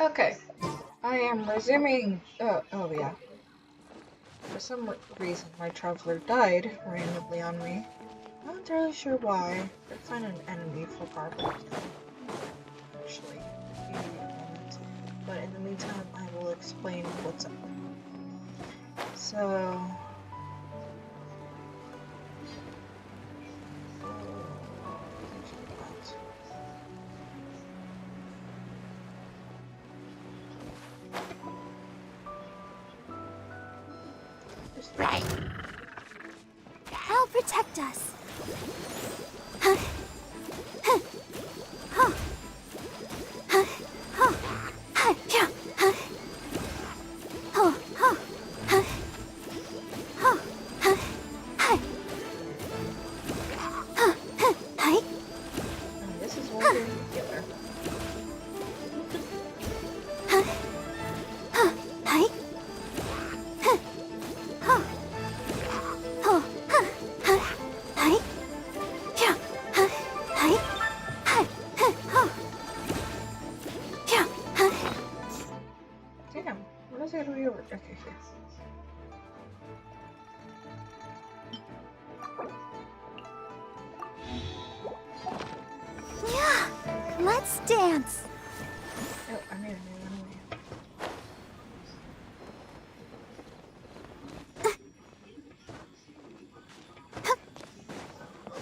Okay, I am resuming. Oh yeah. For some reason, my traveler died randomly on me. Not entirely sure why. But find an enemy for Barbara. Actually, give me a moment. But in the meantime, I will explain what's up. So. Right. They'll protect us. Huh. Huh. Huh. Huh. Huh. Huh. Yeah. Huh. Huh. Huh. Huh. Huh. Huh. Huh. Huh. Huh. Huh. This is one in particular. Huh. Huh. Huh. Damn, what is it over here? Okay, here. Yeah, let's dance. Oh, I made a new enemy.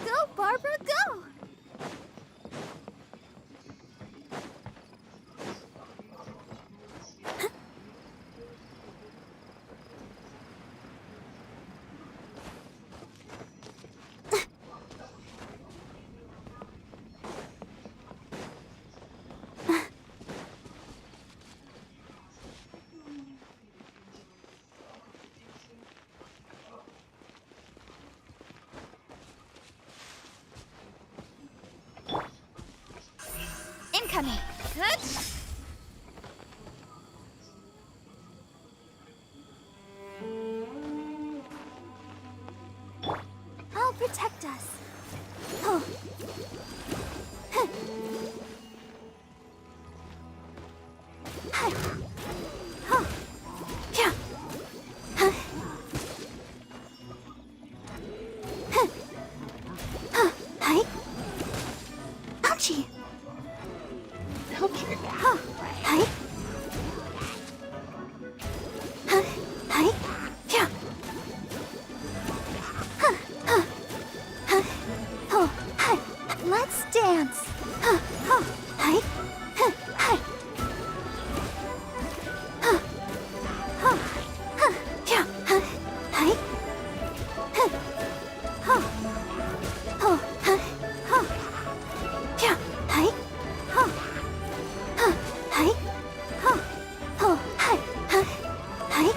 Go, Barbara, go! Incoming. Good. I'll protect us. Oh. Huh. Huh. Huh. Yeah. Huh. Huh. Huh. Hi. Ouchie. Ouchie. Huh. Hi. Huh. Hi. Yeah. Huh. Huh. Huh. Oh. Hi. Let's dance. Huh. Huh. Hi. Huh. Hi. Huh. Huh. Huh. Yeah. Huh. Hi. Huh. Huh. Oh. Huh. Huh. Yeah. Hi. Huh. Huh. Hi. Huh. Oh. Hi. Huh. Hi.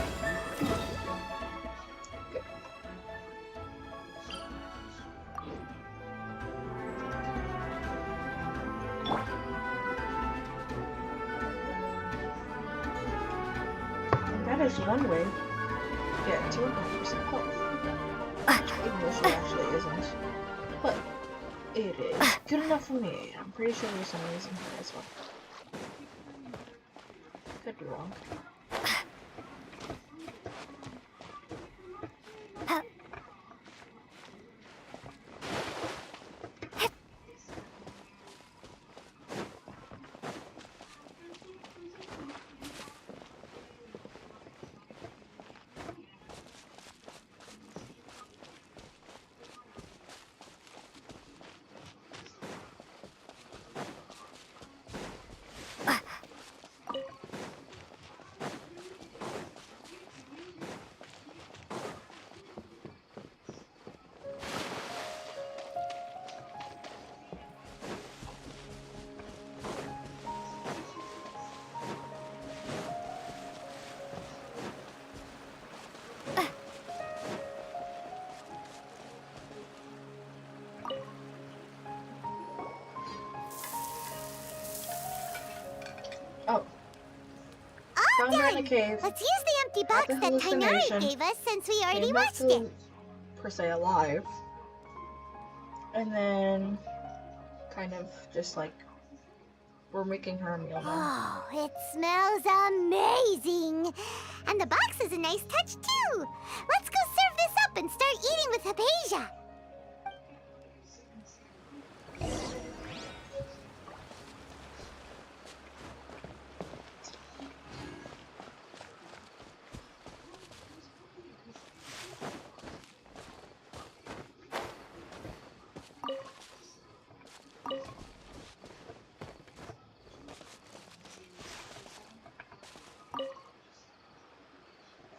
And that is one way to get to 100% health. Even though she actually isn't. But it is good enough for me. I'm pretty sure there's some reason here as well. Could be wrong. Oh. Found her in a cave. Let's use the empty box Had the that Tainari hallucination. gave us since we already Came back watched it. per se alive. And then kind of just like We're making her a meal now. Oh, it smells amazing! And the box is a nice touch, too! Let's go serve this up and start eating with Hypatia!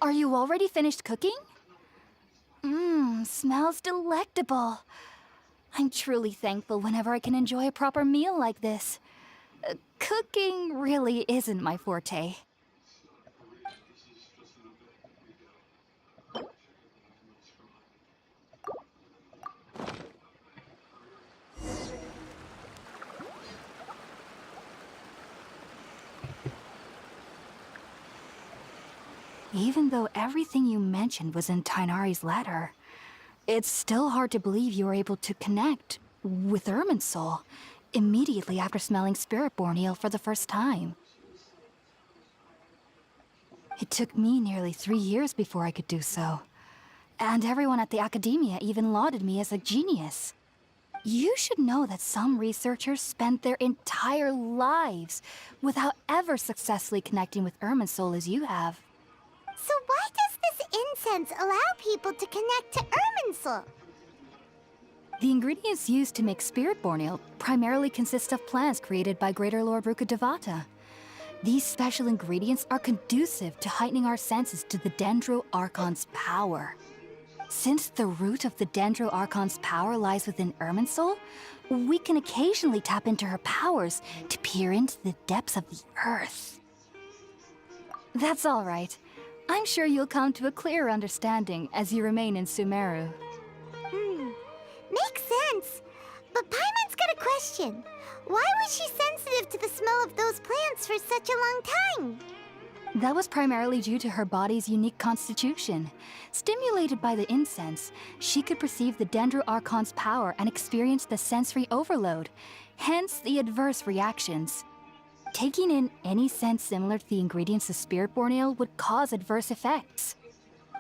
Are you already finished cooking? Mmm, smells delectable. I'm truly thankful whenever I can enjoy a proper meal like this. Cooking really isn't my forte. Even though everything you mentioned was in Tainari's letter, it's still hard to believe you were able to connect with Irminsul immediately after smelling Spiritborn eel for the first time. It took me nearly 3 years before I could do so. And everyone at the Academia even lauded me as a genius. You should know that some researchers spent their entire lives without ever successfully connecting with Irminsul as you have. So why does this incense allow people to connect to Irminsul? The ingredients used to make Spiritborn ale primarily consist of plants created by Greater Lord Rukkhadevata. These special ingredients are conducive to heightening our senses to the Dendro Archon's power. Since the root of the Dendro Archon's power lies within Irminsul, we can occasionally tap into her powers to peer into the depths of the earth. That's all right. I'm sure you'll come to a clearer understanding as you remain in Sumeru. Makes sense. But Paimon's got a question. Why was she sensitive to the smell of those plants for such a long time? That was primarily due to her body's unique constitution. Stimulated by the incense, she could perceive the Dendro Archon's power and experience the sensory overload, hence the adverse reactions. Taking in any scent similar to the ingredients of Spiritborn ale would cause adverse effects.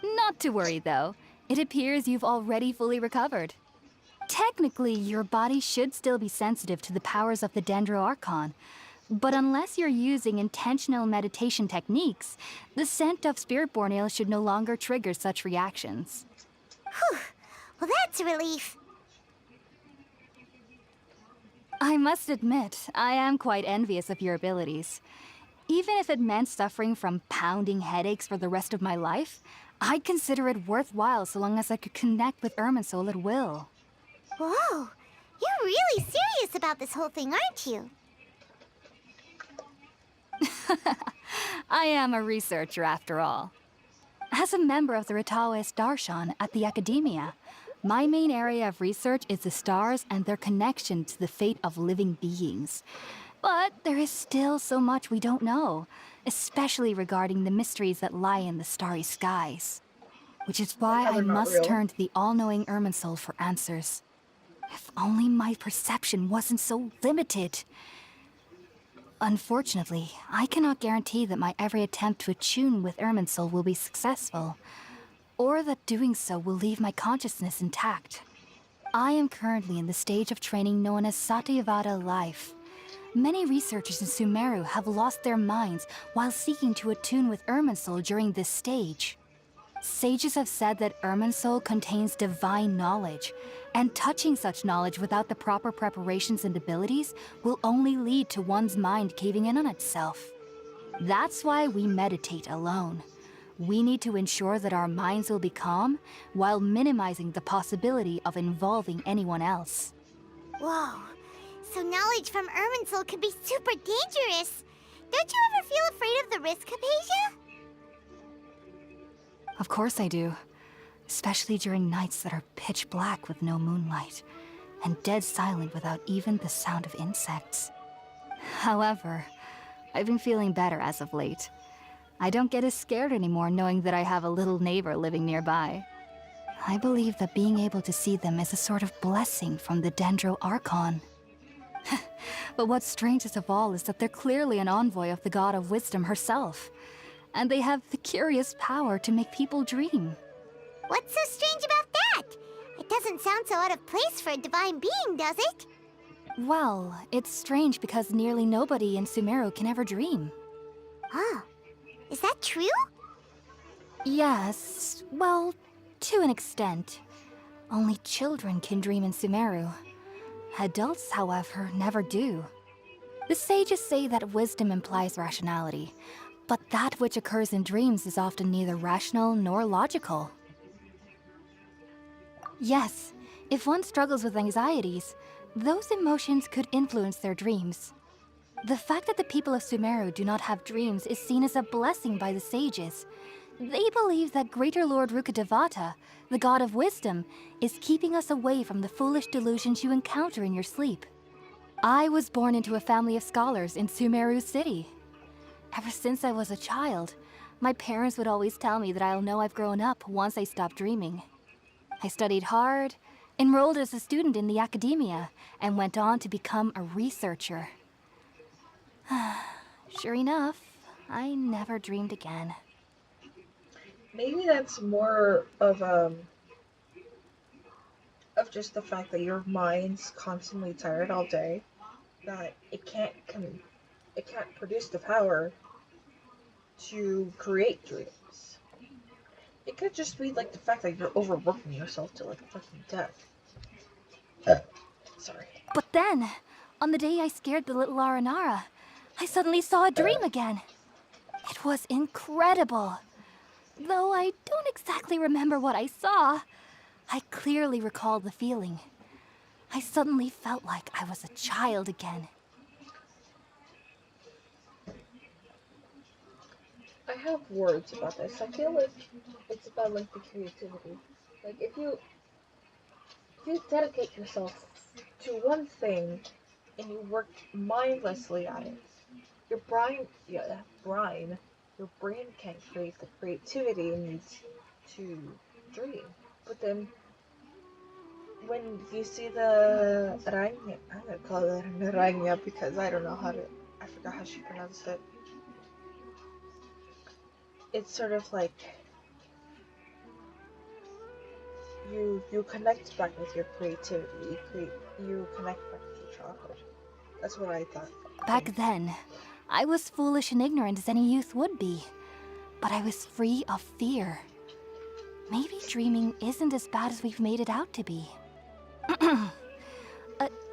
Not to worry, though. It appears you've already fully recovered. Technically, your body should still be sensitive to the powers of the Dendro Archon, but unless you're using intentional meditation techniques, the scent of Spiritborn ale should no longer trigger such reactions. Whew. Well, that's a relief. I must admit, I am quite envious of your abilities. Even if it meant suffering from pounding headaches for the rest of my life, I'd consider it worthwhile so long as I could connect with Irminsul at will. Whoa. You're really serious about this whole thing, aren't you? I am a researcher after all. As a member of the Ritaoist Darshan at the Academia, my main area of research is the stars and their connection to the fate of living beings. But there is still so much we don't know, especially regarding the mysteries that lie in the starry skies. Which is why I must turn to the all-knowing Irminsul for answers. If only my perception wasn't so limited. Unfortunately, I cannot guarantee that my every attempt to attune with Irminsul will be successful, or that doing so will leave my consciousness intact. I am currently in the stage of training known as Satyavada life. Many researchers in Sumeru have lost their minds while seeking to attune with Irminsul during this stage. Sages have said that Irminsul contains divine knowledge, and touching such knowledge without the proper preparations and abilities will only lead to one's mind caving in on itself. That's why we meditate alone. We need to ensure that our minds will be calm while minimizing the possibility of involving anyone else. Whoa. So knowledge from Irminsul could be super dangerous. Don't you ever feel afraid of the risk, Hypatia? Of course I do. Especially during nights that are pitch black with no moonlight, and dead silent without even the sound of insects. However, I've been feeling better as of late. I don't get as scared anymore knowing that I have a little neighbor living nearby. I believe that being able to see them is a sort of blessing from the Dendro Archon. But what's strangest of all is that they're clearly an envoy of the god of wisdom herself. And they have the curious power to make people dream. What's so strange about that? It doesn't sound so out of place for a divine being, does it? Well, it's strange because nearly nobody in Sumeru can ever dream. Oh, is that true? Yes, well, to an extent. Only children can dream in Sumeru. Adults, however, never do. The sages say that wisdom implies rationality, but that which occurs in dreams is often neither rational nor logical. Yes, if one struggles with anxieties, those emotions could influence their dreams. The fact that the people of Sumeru do not have dreams is seen as a blessing by the sages. They believe that Greater Lord Rukkhadevata, the god of wisdom, is keeping us away from the foolish delusions you encounter in your sleep. I was born into a family of scholars in Sumeru City. Ever since I was a child, my parents would always tell me that I'll know I've grown up once I stop dreaming. I studied hard, enrolled as a student in the academia, and went on to become a researcher. Sure enough, I never dreamed again. Maybe that's more of just the fact that your mind's constantly tired all day, that it can't produce the power to create dreams. It could just be like the fact that you're overworking yourself to like fucking death. Sorry. But then, on the day I scared the little Aranara, I suddenly saw a dream again. It was incredible. Though I don't exactly remember what I saw, I clearly recall the feeling. I suddenly felt like I was a child again. I have words about this. I feel like it's about like the creativity. Like if you dedicate yourself to one thing and you work mindlessly at it, your your brain can't create the creativity it needs to dream. But then when you see the araña, I'm gonna call it an araña because I forgot how she pronounced it. It's sort of like you connect back with your creativity. You connect back with your childhood. That's what I thought. Back then, I was foolish and ignorant as any youth would be. But I was free of fear. Maybe dreaming isn't as bad as we've made it out to be.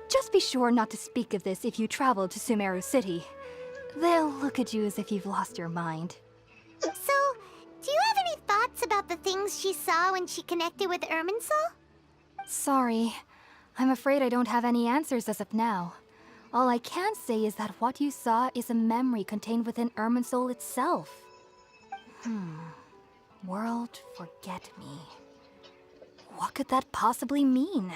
Just be sure not to speak of this if you travel to Sumeru City. They'll look at you as if you've lost your mind. So, do you have any thoughts about the things she saw when she connected with Irminsul? Sorry. I'm afraid I don't have any answers as of now. All I can say is that what you saw is a memory contained within Irminsul itself. World forget me. What could that possibly mean?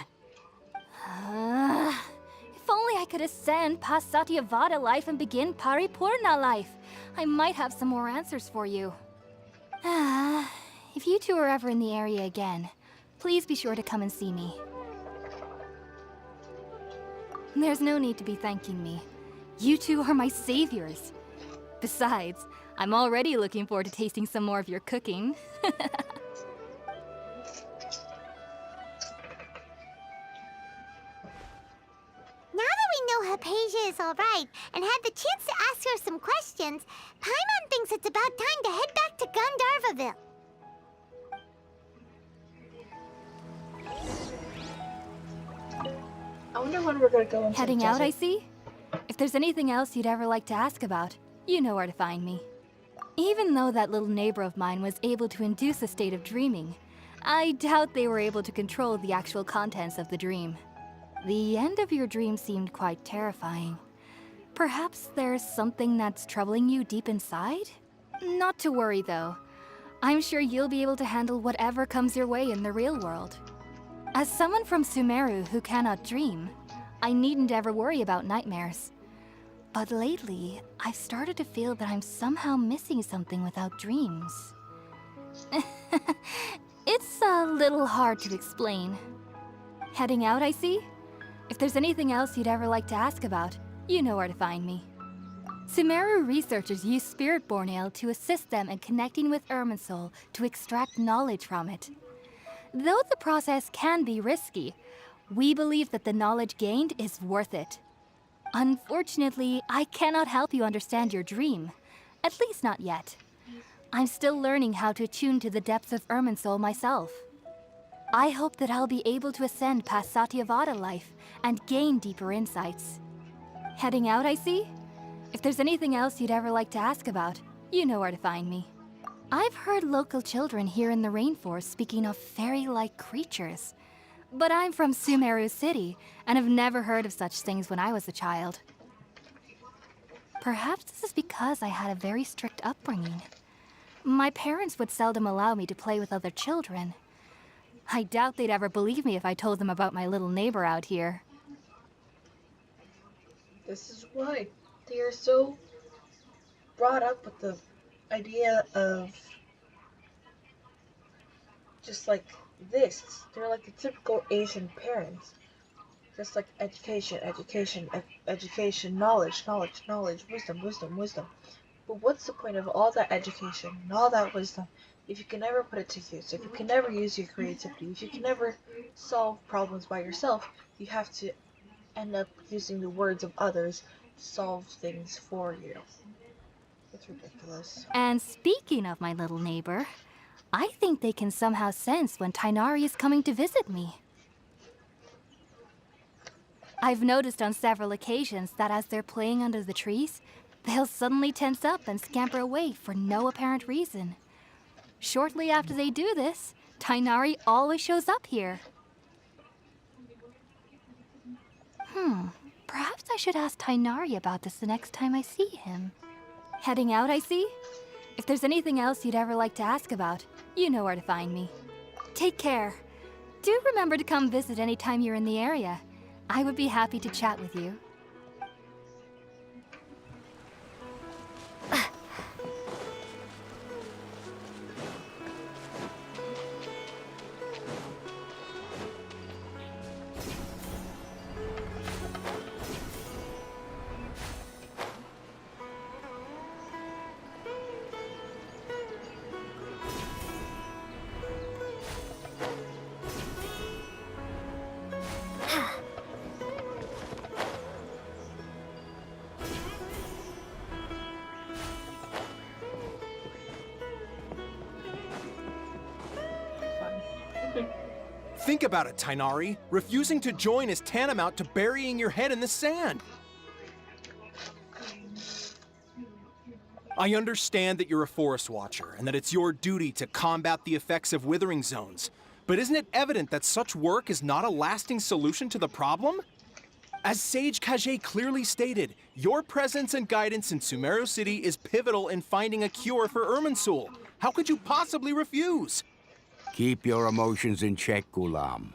If only I could ascend past Satyavada life and begin Paripurna life, I might have some more answers for you. If you two are ever in the area again, please be sure to come and see me. There's no need to be thanking me. You two are my saviors. Besides, I'm already looking forward to tasting some more of your cooking. Now that we know Hypatia is alright and had the chance to ask her some questions, Paimon thinks it's about time to head back to Gandharvaville. I wonder when we're gonna go into Heading the out, I desert. see? If there's anything else you'd ever like to ask about, you know where to find me. Even though that little neighbor of mine was able to induce a state of dreaming, I doubt they were able to control the actual contents of the dream. The end of your dream seemed quite terrifying. Perhaps there's something that's troubling you deep inside? Not to worry, though. I'm sure you'll be able to handle whatever comes your way in the real world. As someone from Sumeru who cannot dream, I needn't ever worry about nightmares. But lately, I've started to feel that I'm somehow missing something without dreams. It's a little hard to explain. Heading out, I see? If there's anything else you'd ever like to ask about, you know where to find me. Sumeru researchers use Spiritborn Ale to assist them in connecting with Irminsul to extract knowledge from it. Though the process can be risky, we believe that the knowledge gained is worth it. Unfortunately, I cannot help you understand your dream. At least not yet. I'm still learning how to attune to the depths of Irminsul myself. I hope that I'll be able to ascend past Satyavada life and gain deeper insights. Heading out, I see? If there's anything else you'd ever like to ask about, you know where to find me. I've heard local children here in the rainforest speaking of fairy-like creatures. But I'm from Sumeru City, and have never heard of such things when I was a child. Perhaps this is because I had a very strict upbringing. My parents would seldom allow me to play with other children. I doubt they'd ever believe me if I told them about my little neighbor out here. This is why they are so brought up with the idea of just like this. They're like the typical Asian parents. Just like education, education, education, knowledge, knowledge, knowledge, wisdom, wisdom, wisdom. But what's the point of all that education and all that wisdom if you can never put it to use, if you can never use your creativity, if you can never solve problems by yourself, you have to end up using the words of others to solve things for you. It's ridiculous. And speaking of my little neighbor, I think they can somehow sense when Tainari is coming to visit me. I've noticed on several occasions that as they're playing under the trees, they'll suddenly tense up and scamper away for no apparent reason. Shortly after they do this, Tainari always shows up here. Perhaps I should ask Tainari about this the next time I see him. Heading out, I see? If there's anything else you'd ever like to ask about, you know where to find me. Take care. Do remember to come visit anytime you're in the area. I would be happy to chat with you. Think about it, Tainari. Refusing to join is tantamount to burying your head in the sand. I understand that you're a forest watcher and that it's your duty to combat the effects of withering zones. But isn't it evident that such work is not a lasting solution to the problem? As Sage Kage clearly stated, your presence and guidance in Sumeru City is pivotal in finding a cure for Irminsul. How could you possibly refuse? Keep your emotions in check, Ghulam.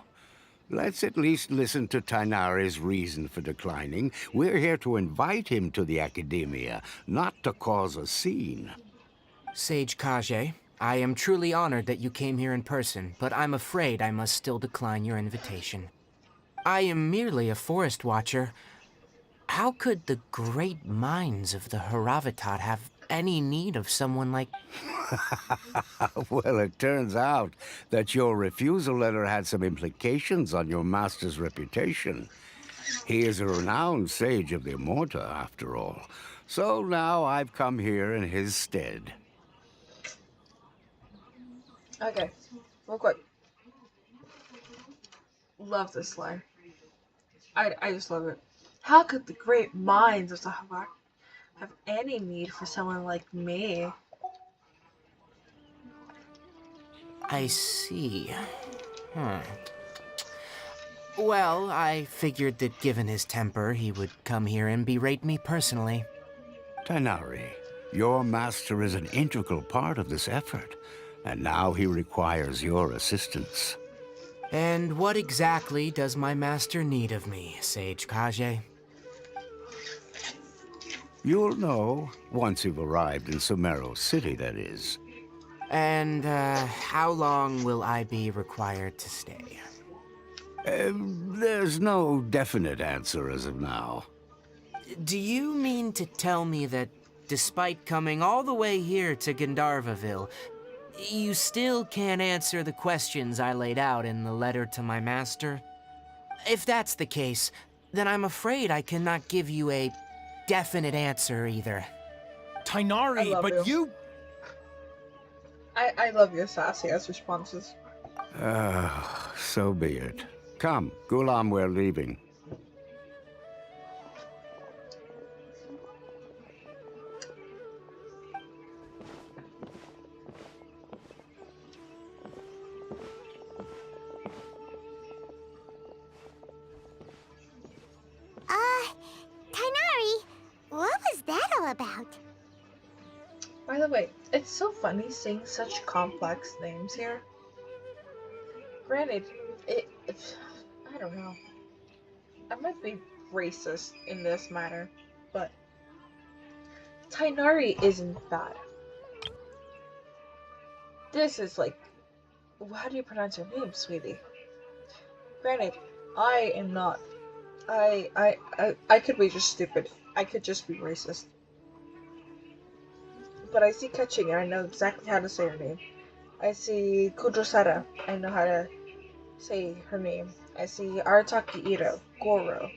Let's at least listen to Tainari's reason for declining. We're here to invite him to the Academia, not to cause a scene. Sage Kage, I am truly honored that you came here in person, but I'm afraid I must still decline your invitation. I am merely a forest watcher. How could the great minds of the Haravatat have any need of someone like... Well, it turns out that your refusal letter had some implications on your master's reputation. He is a renowned sage of the Immorta, after all. So now I've come here in his stead. Okay, real quick. Love this line. I just love it. How could the great minds of the Havak have any need for someone like me? I see. Well, I figured that given his temper, he would come here and berate me personally. Tainari, your master is an integral part of this effort, and now he requires your assistance. And what exactly does my master need of me, Sage Kage? You'll know once you've arrived in Sumeru City, that is. And, how long will I be required to stay? There's no definite answer as of now. Do you mean to tell me that despite coming all the way here to Gandharvaville, you still can't answer the questions I laid out in the letter to my master? If that's the case, then I'm afraid I cannot give you a definite answer either. I Tainari, love but you... I love your sassy ass responses. So be it. Come, Gulam, we're leaving. Tainari, what was that all about? By the way, it's so funny seeing such complex names here. Granted, I don't know. I might be racist in this matter, but Tainari isn't bad. This is like, how do you pronounce your name, sweetie? Granted, I am not. I could be just stupid. I could just be racist. But I see Kaching and I know exactly how to say her name. I see Kudrosara, I know how to say her name. I see Arataki Ito, Goro,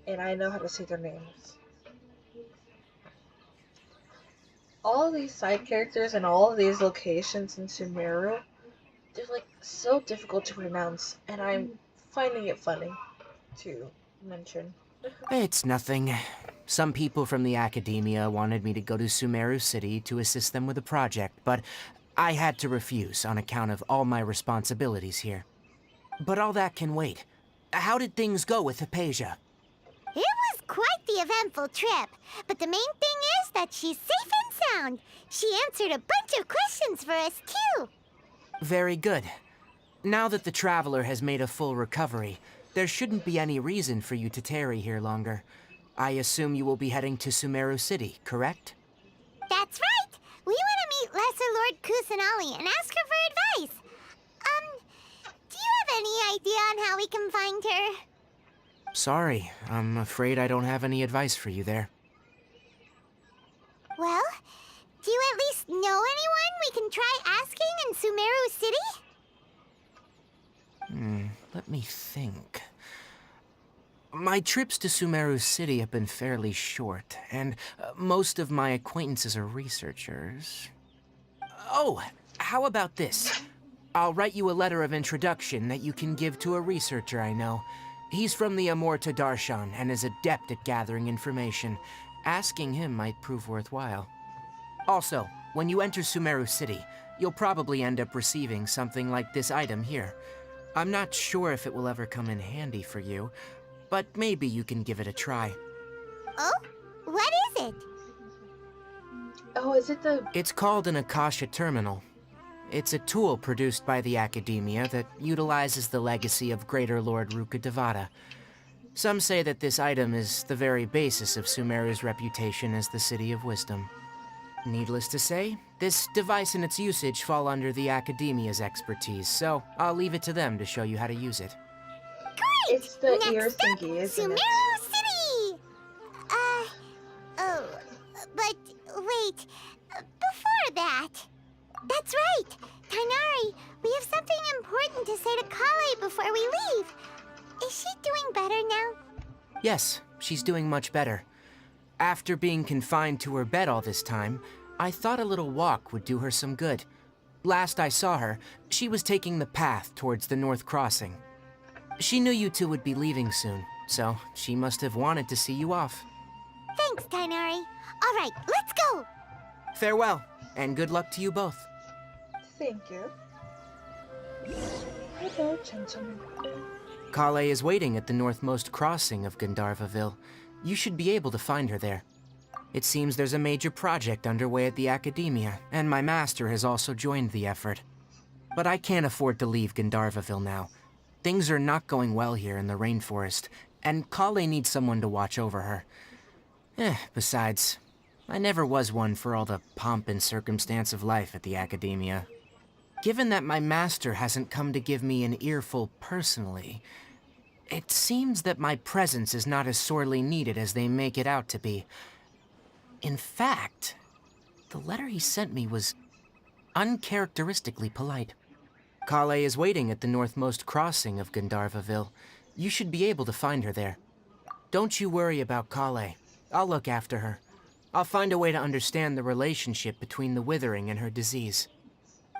and I know how to say their names. All of these side characters and all of these locations in Sumeru, they're like so difficult to pronounce, and I'm finding it funny to mention. It's nothing. Some people from the academia wanted me to go to Sumeru City to assist them with a project, but I had to refuse on account of all my responsibilities here. But all that can wait. How did things go with Hypatia? It was quite the eventful trip, but the main thing is that she's safe and sound. She answered a bunch of questions for us, too. Very good. Now that the Traveler has made a full recovery, there shouldn't be any reason for you to tarry here longer. I assume you will be heading to Sumeru City, correct? That's right. We want to meet Lesser Lord Kusanali and ask her for advice. Do you have any idea on how we can find her? Sorry, I'm afraid I don't have any advice for you there. Well, do you at least know anyone we can try asking in Sumeru City? Let me think. My trips to Sumeru City have been fairly short, and most of my acquaintances are researchers. Oh, how about this? I'll write you a letter of introduction that you can give to a researcher I know. He's from the Amorta Darshan and is adept at gathering information. Asking him might prove worthwhile. Also, when you enter Sumeru City, you'll probably end up receiving something like this item here. I'm not sure if it will ever come in handy for you, but maybe you can give it a try. Oh? What is it? Oh, is it the... It's called an Akasha Terminal. It's a tool produced by the Academia that utilizes the legacy of Greater Lord Rukkhadevata. Some say that this item is the very basis of Sumeru's reputation as the City of Wisdom. Needless to say, this device and its usage fall under the Academia's expertise, so I'll leave it to them to show you how to use it. Great! It's the Next ear up, thingy, isn't it? Sumeru City! But wait, before that... That's right! Tainari, we have something important to say to Kale before we leave. Is she doing better now? Yes, she's doing much better. After being confined to her bed all this time, I thought a little walk would do her some good. Last I saw her, she was taking the path towards the North Crossing. She knew you two would be leaving soon, so she must have wanted to see you off. Thanks, Tainari. All right, let's go! Farewell, and good luck to you both. Thank you. Hello, gentlemen. Kale is waiting at the northmost crossing of Gandharvaville. You should be able to find her there. It seems there's a major project underway at the Academia, and my master has also joined the effort. But I can't afford to leave Gandharvaville now. Things are not going well here in the rainforest, and Kale needs someone to watch over her. Besides, I never was one for all the pomp and circumstance of life at the Academia. Given that my master hasn't come to give me an earful personally, It seems that my presence is not as sorely needed as they make it out to be. In fact, the letter he sent me was uncharacteristically polite. Kale is waiting at the northmost crossing of Gandharvaville. You should be able to find her there. Don't you worry about Kale. I'll look after her. I'll find a way to understand the relationship between the withering and her disease.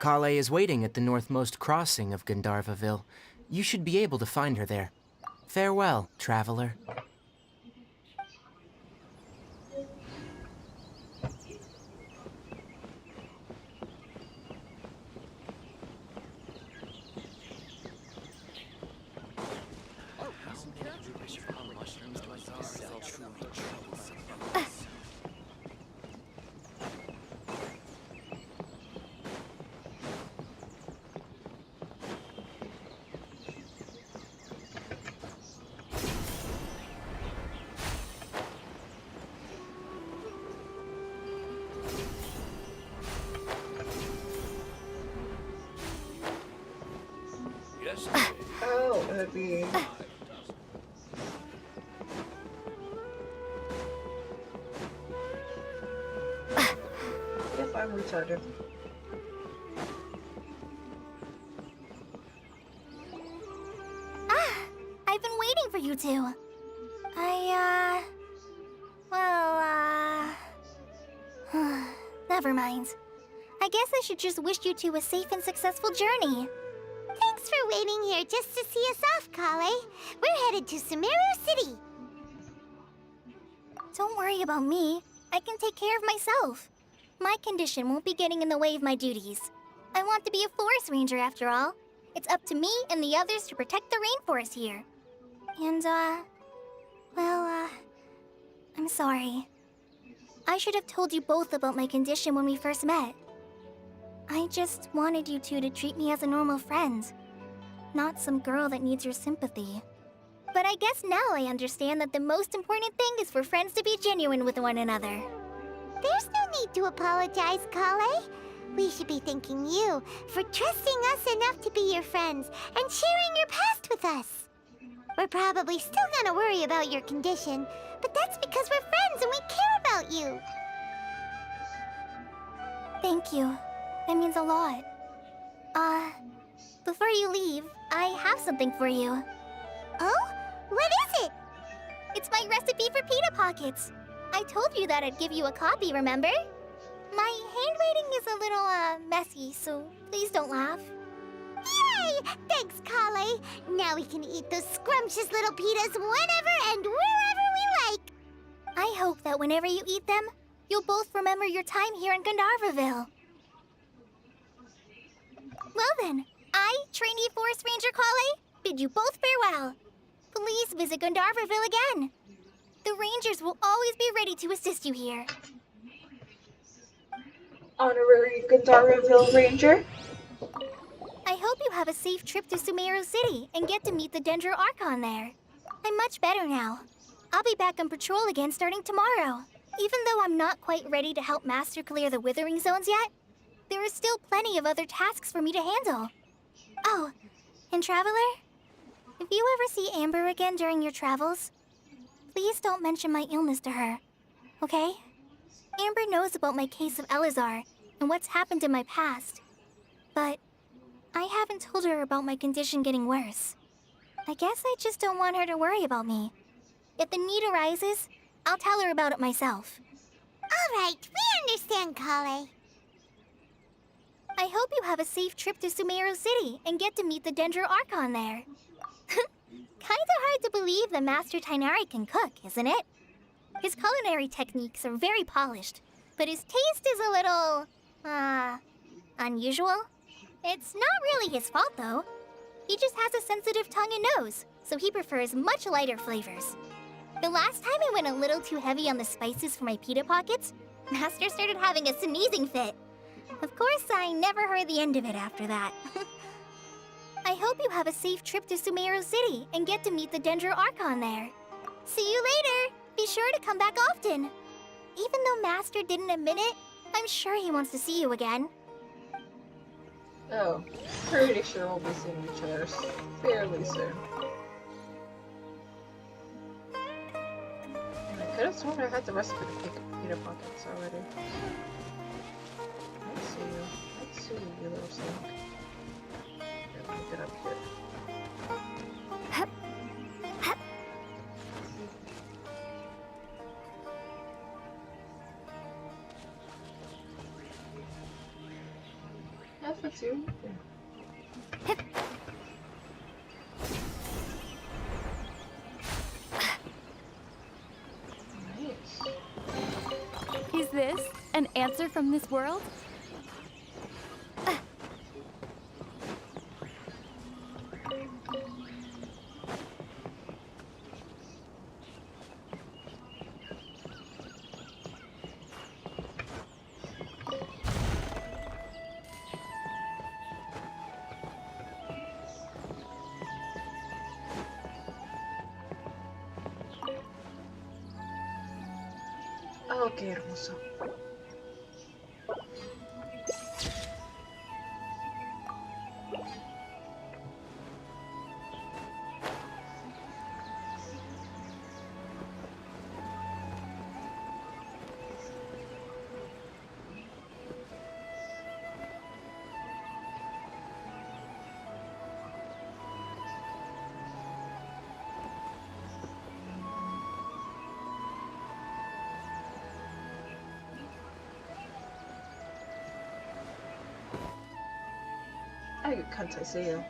Kale is waiting at the northmost crossing of Gandharvaville. You should be able to find her there. Farewell, traveler. Oh, it would be. Yep, I'm retarded. I've been waiting for you two. Never mind. I guess I should just wish you two a safe and successful journey. Thanks for waiting here just to see us off, Kale. We're headed to Sumeru City. Don't worry about me. I can take care of myself. My condition won't be getting in the way of my duties. I want to be a forest ranger after all. It's up to me and the others to protect the rainforest here. And, I'm sorry. I should have told you both about my condition when we first met. I just wanted you two to treat me as a normal friend, not some girl that needs your sympathy. But I guess now I understand that the most important thing is for friends to be genuine with one another. There's no need to apologize, Kale. We should be thanking you for trusting us enough to be your friends and sharing your past with us. We're probably still gonna worry about your condition, but that's because we're friends and we care about you. Thank you. That means a lot. Before you leave, I have something for you. Oh? What is it? It's my recipe for pita pockets. I told you that I'd give you a copy, remember? My handwriting is a little, messy, so please don't laugh. Yay! Thanks, Kale. Now we can eat those scrumptious little pitas whenever and wherever we like. I hope that whenever you eat them, you'll both remember your time here in Gandharvaville. Well then, I, trainee Forest Ranger Kale, bid you both farewell. Please visit Gandharvaville again. The Rangers will always be ready to assist you here. Honorary Gandharvaville Ranger. I hope you have a safe trip to Sumeru City and get to meet the Dendro Archon there. I'm much better now. I'll be back on patrol again starting tomorrow. Even though I'm not quite ready to help Master clear the Withering Zones yet, there is still plenty of other tasks for me to handle. Oh, and Traveler, if you ever see Amber again during your travels, please don't mention my illness to her, okay? Amber knows about my case of Elazar and what's happened in my past, but I haven't told her about my condition getting worse. I guess I just don't want her to worry about me. If the need arises, I'll tell her about it myself. All right, we understand, Kale. I hope you have a safe trip to Sumeru City and get to meet the Dendro Archon there. Kinda hard to believe that Master Tainari can cook, isn't it? His culinary techniques are very polished, but his taste is a little, unusual. It's not really his fault, though. He just has a sensitive tongue and nose, so he prefers much lighter flavors. The last time I went a little too heavy on the spices for my pita pockets, Master started having a sneezing fit. Of course, I never heard the end of it after that. I hope you have a safe trip to Sumeru City and get to meet the Dendro Archon there. See you later! Be sure to come back often. Even though Master didn't admit it, I'm sure he wants to see you again. Oh, pretty sure we'll be seeing each other fairly soon. could have sworn I had the rest of the peanut pockets already. I see you. I see you, little snake. Here, let me get up here. Yes, that's you. Yeah. Nice. Is this an answer from this world? Oh, qué hermoso. I can't see you.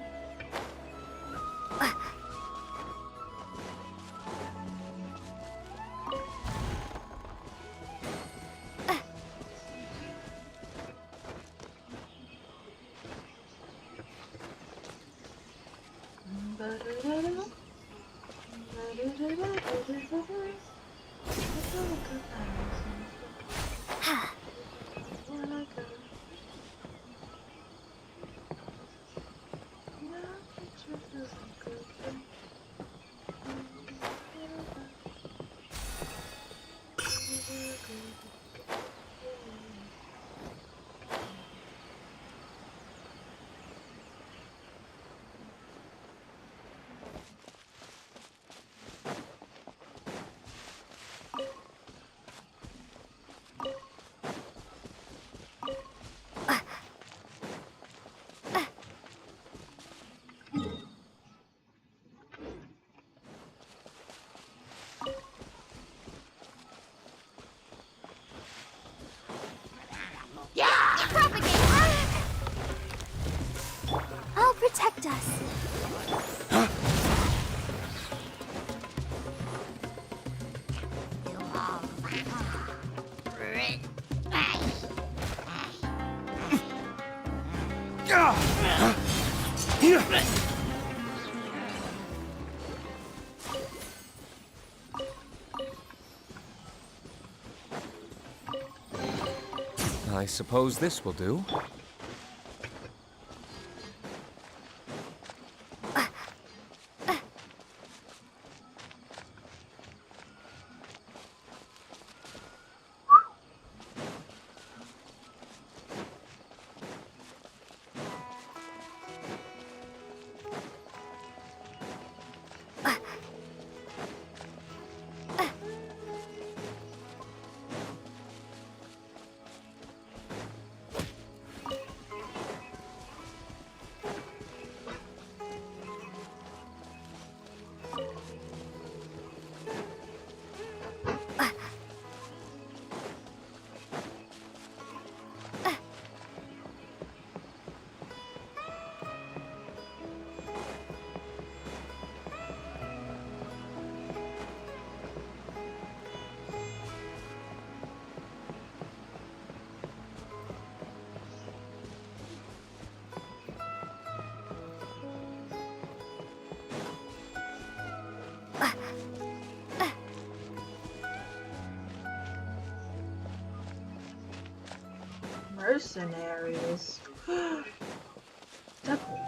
I'll protect us. I suppose this will do. Mercenaries. Deadpool.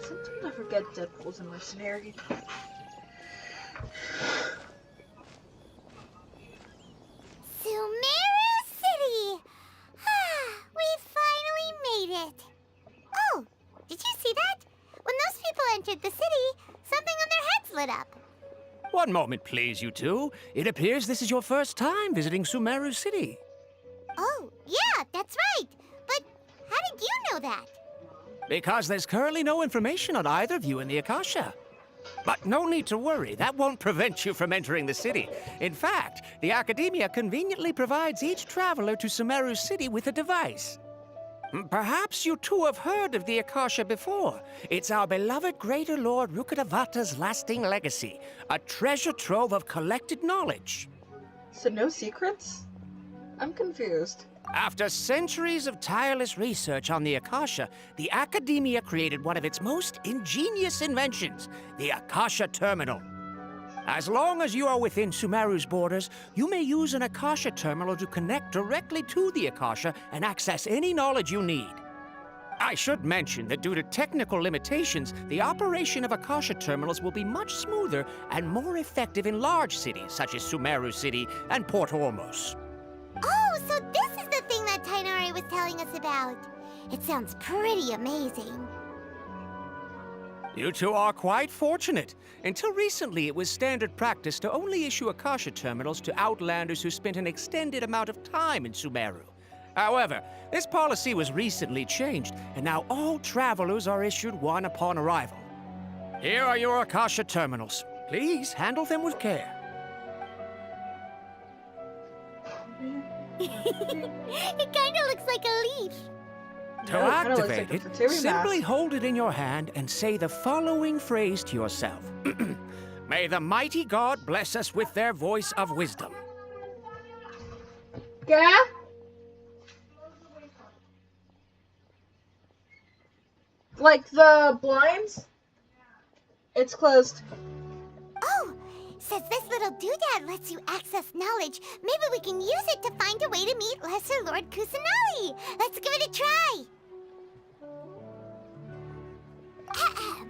Sometimes I forget Deadpool's a mercenary. Sumeru City! We finally made it! Oh, did you see that? When those people entered the city, something on their heads lit up. One moment, please, you two. It appears this is your first time visiting Sumeru City. Oh, yeah, that's right. But how did you know that? Because there's currently no information on either of you in the Akasha. But no need to worry, that won't prevent you from entering the city. In fact, the Academia conveniently provides each traveler to Sumeru City with a device. Perhaps you two have heard of the Akasha before. It's our beloved Greater Lord Rukkhadevata's lasting legacy, a treasure trove of collected knowledge. So no secrets? I'm confused. After centuries of tireless research on the Akasha, the Academia created one of its most ingenious inventions, the Akasha Terminal. As long as you are within Sumeru's borders, you may use an Akasha Terminal to connect directly to the Akasha and access any knowledge you need. I should mention that due to technical limitations, the operation of Akasha Terminals will be much smoother and more effective in large cities such as Sumeru City and Port Ormos. Oh, so this is the thing that Tainari was telling us about. It sounds pretty amazing. You two are quite fortunate. Until recently, it was standard practice to only issue Akasha terminals to outlanders who spent an extended amount of time in Sumeru. However, this policy was recently changed, and now all travelers are issued one upon arrival. Here are your Akasha terminals. Please handle them with care. It kinda looks like a leaf. To Yeah, it kinda looks activate like a it, Fatui simply mask. hold it in your hand and say the following phrase to yourself. May the mighty God bless us with their voice of wisdom. Yeah? Like the blinds? It's closed. Oh, since this little doodad lets you access knowledge, maybe we can use it to find a way to meet Lesser Lord Kusanali. Let's give it a try. Ahem.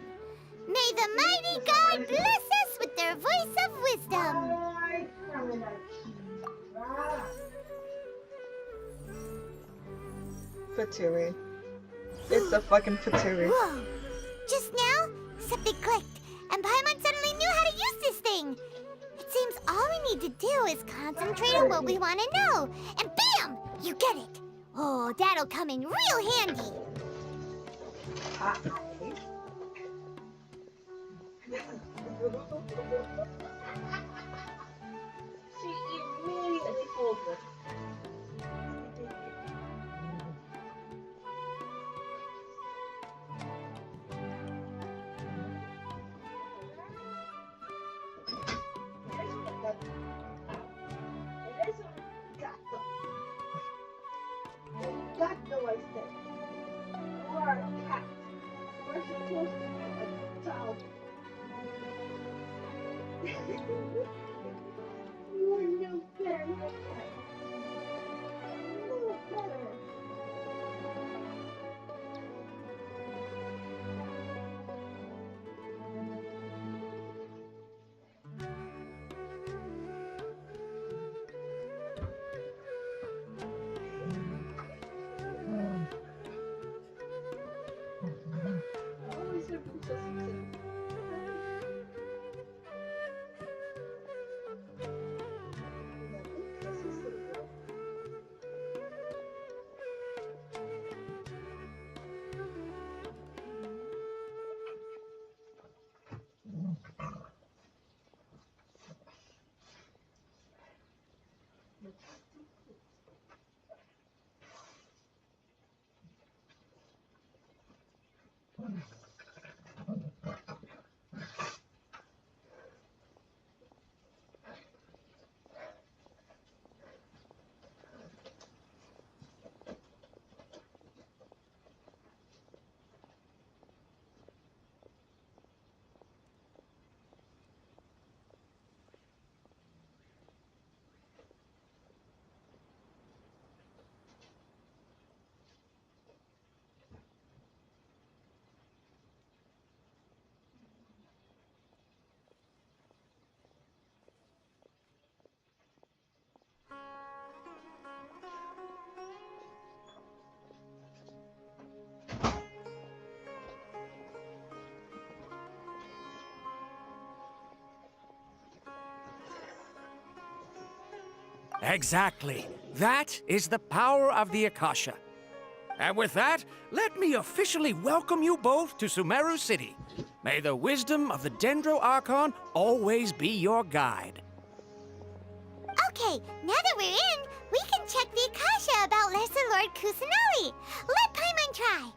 May the mighty God bless us with their voice of wisdom. Fatui. It's a fucking Fatui. Whoa! Just now, something clicked, and Paimon suddenly knew how to use this thing. It seems all we need to do is concentrate on what we want to know, and bam! You get it. Oh, that'll come in real handy. She immediately pulled it. Gato, I said. You are a cat. We're supposed to be a dog. You are no better. No better. Always a princess. Exactly. That is the power of the Akasha. And with that, let me officially welcome you both to Sumeru City. May the wisdom of the Dendro Archon always be your guide. Okay, now that we're in, we can check the Akasha about Lesser Lord Kusanali. Let Paimon try.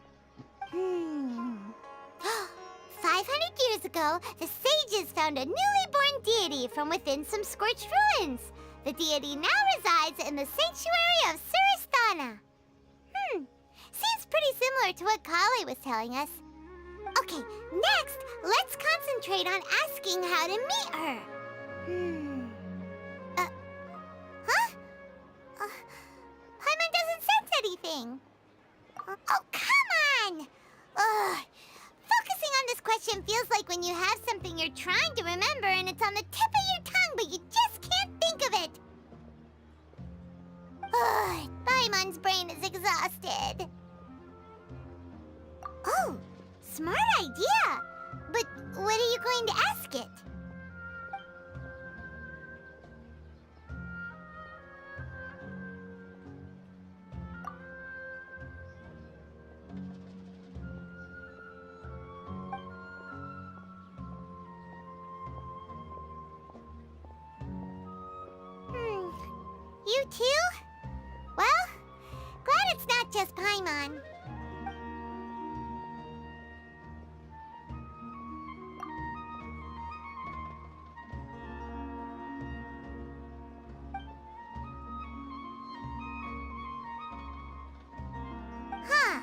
500 years ago, the sages found a newly born deity from within some scorched ruins. The deity now resides in the sanctuary of Surasthana. Seems pretty similar to what Kali was telling us. Okay, next, let's concentrate on asking how to meet her. Paimon doesn't sense anything. Oh, come on! Ugh. Focusing on this question feels like when you have something you're trying to remember and it's on the tip of your tongue, but you just can't think of it. Ugh, Paimon's brain is exhausted. Oh, smart idea. But what are you going to ask it? You too? Well, glad it's not just Paimon. Huh.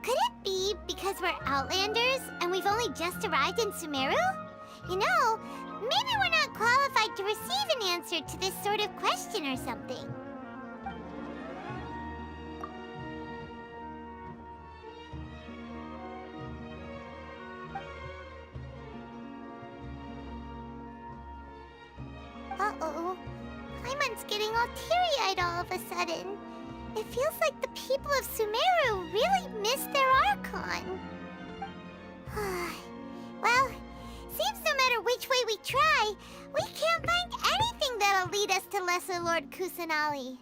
Could it be because we're Outlanders and we've only just arrived in Sumeru? You know, maybe we're not qualified to receive an answer to this sort of question or something. Uh-oh. Paimon's getting all teary-eyed all of a sudden. It feels like the people of Sumeru really miss their Archon. Well, seems no matter which way we try, we can't find anything that'll lead us to Lesser Lord Kusanali.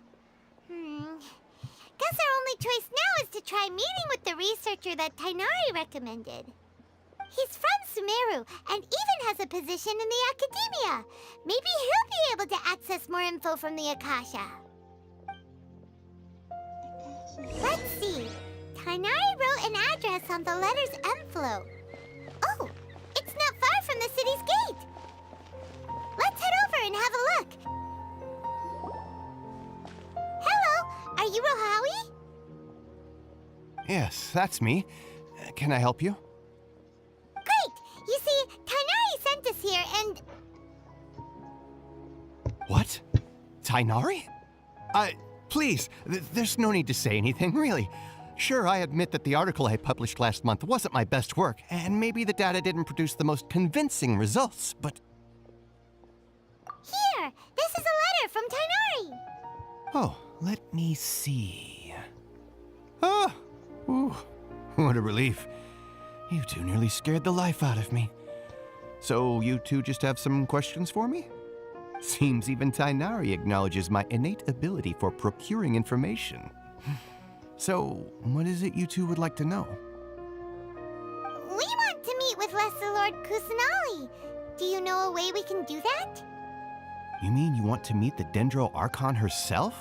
Guess our only choice now is to try meeting with the researcher that Tainari recommended. He's from Sumeru and even has a position in the academia. Maybe he'll be able to access more info from the Akasha. Let's see. Tainari wrote an address on the letter's envelope. Oh, it's not far from the city's gate. Let's head over and have a look. Hello, are you Rohawi? Yes, that's me. Can I help you? Great! You see, Tainari sent us here and... What? Tainari? Please, there's no need to say anything, really. Sure, I admit that the article I published last month wasn't my best work, and maybe the data didn't produce the most convincing results, but... Here! This is a letter from Tainari! Oh, let me see... Oh! Ooh, what a relief. You two nearly scared the life out of me. So, you two just have some questions for me? Seems even Tainari acknowledges my innate ability for procuring information. So, what is it you two would like to know? We want to meet with Lesser Lord Kusanali. Do you know a way we can do that? You mean you want to meet the Dendro Archon herself?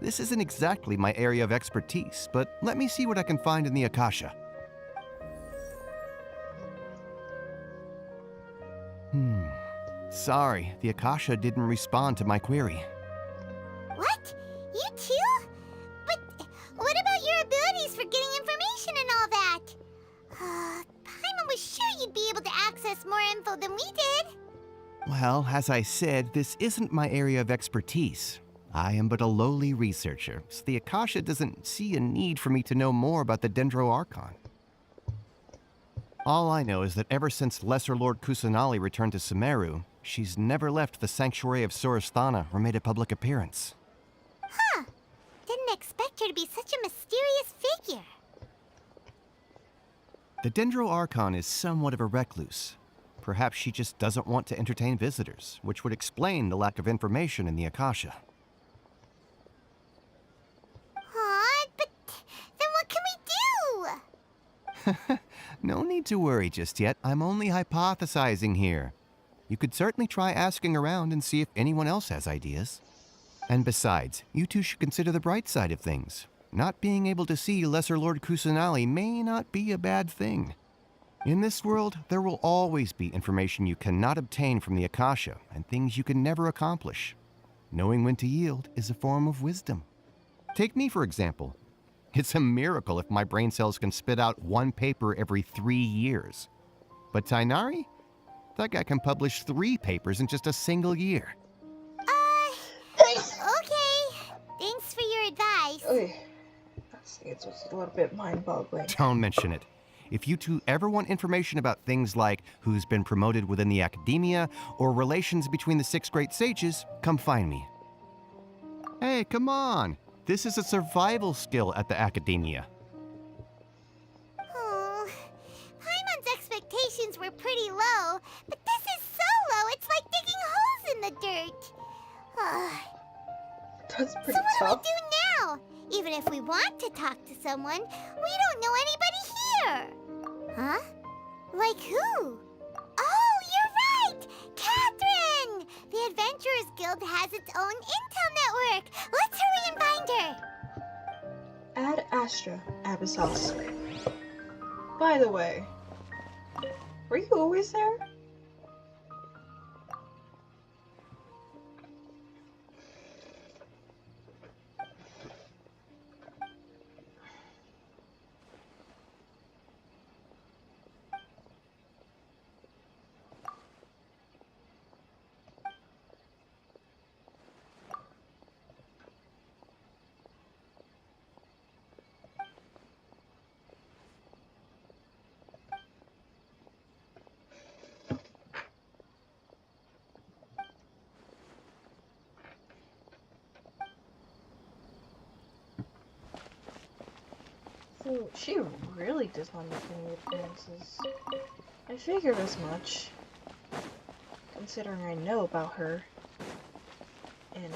This isn't exactly my area of expertise, but let me see what I can find in the Akasha. Sorry, the Akasha didn't respond to my query. What? You too? But what about your abilities for getting information and all that? Paimon was sure you'd be able to access more info than we did. Well, as I said, this isn't my area of expertise. I am but a lowly researcher, so the Akasha doesn't see a need for me to know more about the Dendro Archon. All I know is that ever since Lesser Lord Kusanali returned to Sumeru, she's never left the sanctuary of Surasthana or made a public appearance. Huh. Didn't expect her to be such a mysterious figure. The Dendro Archon is somewhat of a recluse. Perhaps she just doesn't want to entertain visitors, which would explain the lack of information in the Akasha. Aw, but then what can we do? No need to worry just yet. I'm only hypothesizing here. You could certainly try asking around and see if anyone else has ideas. And besides, you two should consider the bright side of things. Not being able to see Lesser Lord Kusanali may not be a bad thing. In this world, there will always be information you cannot obtain from the Akasha and things you can never accomplish. Knowing when to yield is a form of wisdom. Take me, for example. It's a miracle if my brain cells can spit out one paper every 3 years. But Tainari? That guy can publish 3 papers in just a single year. Okay. Thanks for your advice. Okay. It's just a little bit mind-boggling. Don't mention it. If you two ever want information about things like who's been promoted within the academia or relations between the 6 great sages, come find me. Hey, come on. This is a survival skill at the academia. Oh, Paimon's expectations were pretty low, but this is so low it's like digging holes in the dirt. That's pretty So what tough. do we do now? Even if we want to talk to someone, we don't know anybody here. Huh? Like who? Oh, you're right! Catherine! The Adventurers Guild has its own intel network. Let's hurry and find her. Ad Astra, Abyssos. By the way, were you always there? So she really does not make any appearances. I figured as much, considering I know about her. And,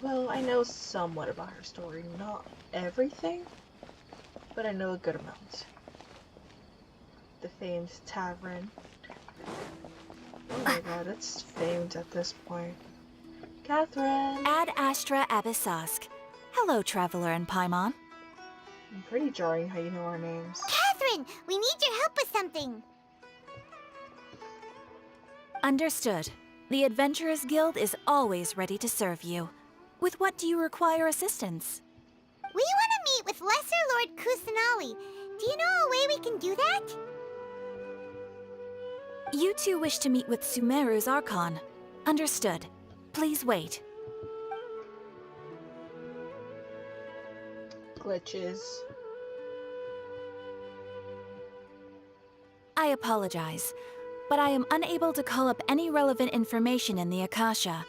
well, I know somewhat about her story. Not everything, but I know a good amount. The famed tavern. Oh my god, it's famed at this point. Catherine! Ad Astra Abyssosk. Hello, Traveler and Paimon. Pretty jarring how you know our names. Catherine, we need your help with something. Understood. The Adventurers Guild is always ready to serve you. With what do you require assistance? We want to meet with Lesser Lord Kusanali. Do you know a way we can do that? You two wish to meet with Sumeru's Archon. Understood. Please wait. Glitches. I apologize, but I am unable to call up any relevant information in the Akasha.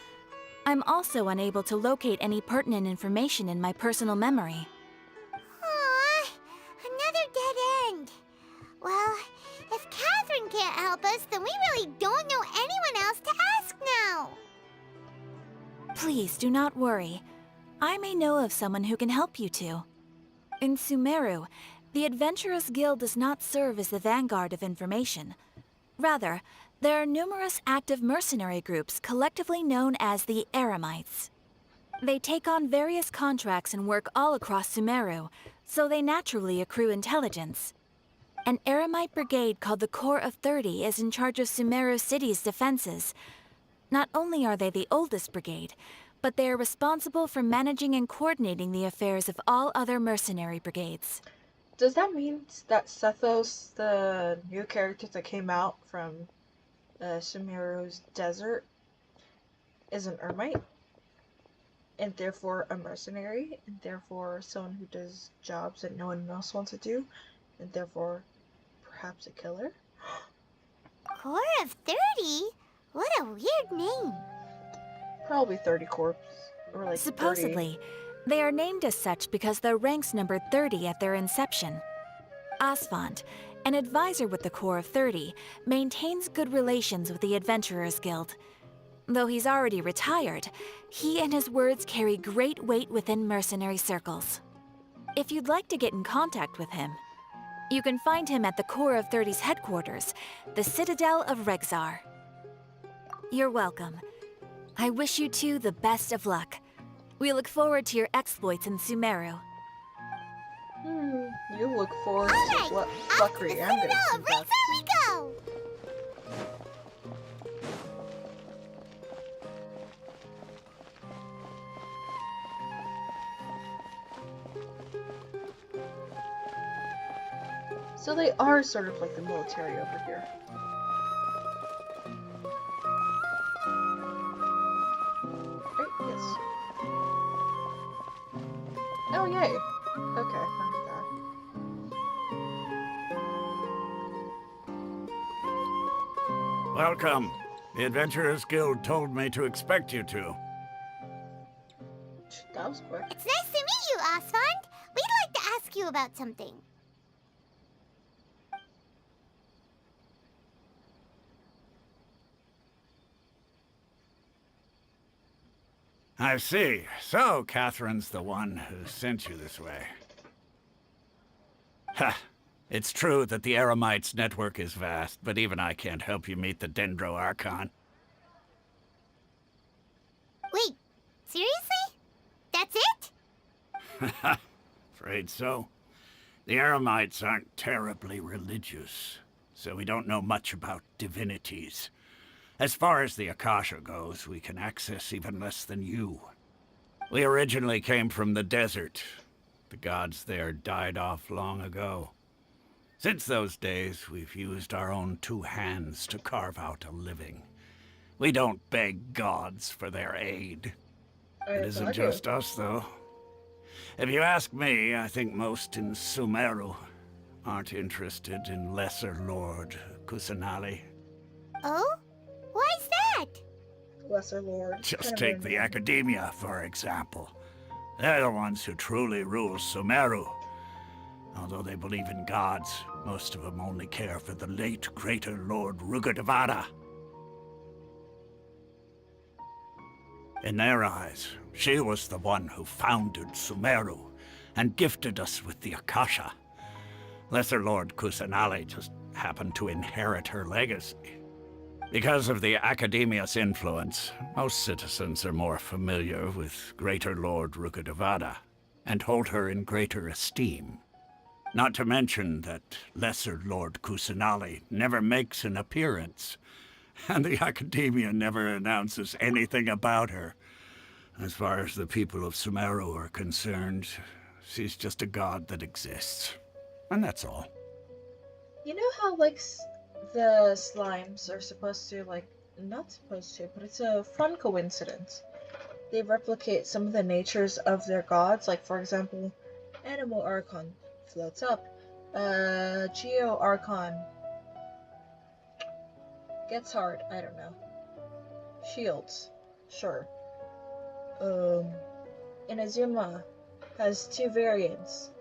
I'm also unable to locate any pertinent information in my personal memory. Aww, another dead end. Well, if Catherine can't help us, then we really don't know anyone else to ask now. Please do not worry. I may know of someone who can help you two. In Sumeru, the Adventurers Guild does not serve as the vanguard of information. Rather, there are numerous active mercenary groups collectively known as the Eremites. They take on various contracts and work all across Sumeru, so they naturally accrue intelligence. An Eremite brigade called the Corps of 30 is in charge of Sumeru City's defenses. Not only are they the oldest brigade, but they are responsible for managing and coordinating the affairs of all other mercenary brigades. Does that mean that Sethos, the new character that came out from Sumeru's desert, is an Ermite? And therefore a mercenary? And therefore someone who does jobs that no one else wants to do? And therefore perhaps a killer? Corps of 30? What a weird name. Probably 30 corps. Or like 30. Supposedly, they are named as such because their ranks numbered 30 at their inception. Asphalt, an advisor with the Corps of 30, maintains good relations with the Adventurers Guild. Though he's already retired, he and his words carry great weight within mercenary circles. If you'd like to get in contact with him, you can find him at the Corps of 30's headquarters, the Citadel of Rexar. You're welcome. I wish you two the best of luck. We look forward to your exploits in Sumeru. You look forward Alright, to what off to the fuckery I'm Citadel gonna of conduct. Rexar we go! So they are sort of like the military over here. Right? Yes. Oh, yay. Okay, found that. Welcome. The Adventurers Guild told me to expect you two. That was quick. It's nice to meet you, Osfond. We'd like to ask you about something. I see. So, Catherine's the one who sent you this way. Ha! It's true that the Eremites' network is vast, but even I can't help you meet the Dendro Archon. Wait, seriously? That's it? Afraid so. The Eremites aren't terribly religious, so we don't know much about divinities. As far as the Akasha goes, we can access even less than you. We originally came from the desert. The gods there died off long ago. Since those days, we've used our own two hands to carve out a living. We don't beg gods for their aid. It isn't just us, though. If you ask me, I think most in Sumeru aren't interested in Lesser Lord Kusanali. Oh? Why's that? Lesser Lord. Just take the Academia, for example. They're the ones who truly rule Sumeru. Although they believe in gods, most of them only care for the late Greater Lord Rugadavada. In their eyes, she was the one who founded Sumeru and gifted us with the Akasha. Lesser Lord Kusanali just happened to inherit her legacy. Because of the Academia's influence, most citizens are more familiar with Greater Lord Rugadavada and hold her in greater esteem. Not to mention that Lesser Lord Kusanali never makes an appearance, and the Academia never announces anything about her. As far as the people of Sumeru are concerned, she's just a god that exists. And that's all. You know how, like, the slimes are supposed to, like, not supposed to, but it's a fun coincidence. They replicate some of the natures of their gods, like, for example, Animal Archon floats up, Geo Archon gets hard, I don't know. Shields, sure. Inazuma has two variants,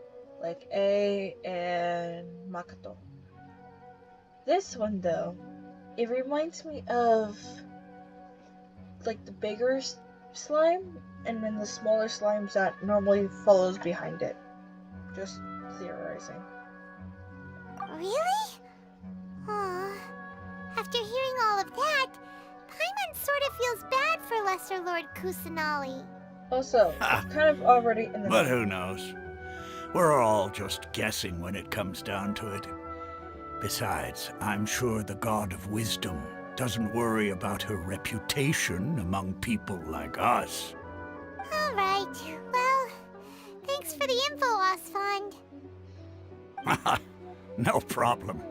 like A and Makoto. This one, though, it reminds me of, like, the bigger slime, and then the smaller slimes that normally follows behind it. Just theorizing. Really? Aw. After hearing all of that, Paimon sort of feels bad for Lesser Lord Kusanali. Also, it's kind of already in the... But who knows? We're all just guessing when it comes down to it. Besides, I'm sure the God of Wisdom doesn't worry about her reputation among people like us. All right. Well, thanks for the info, Osfond. No problem.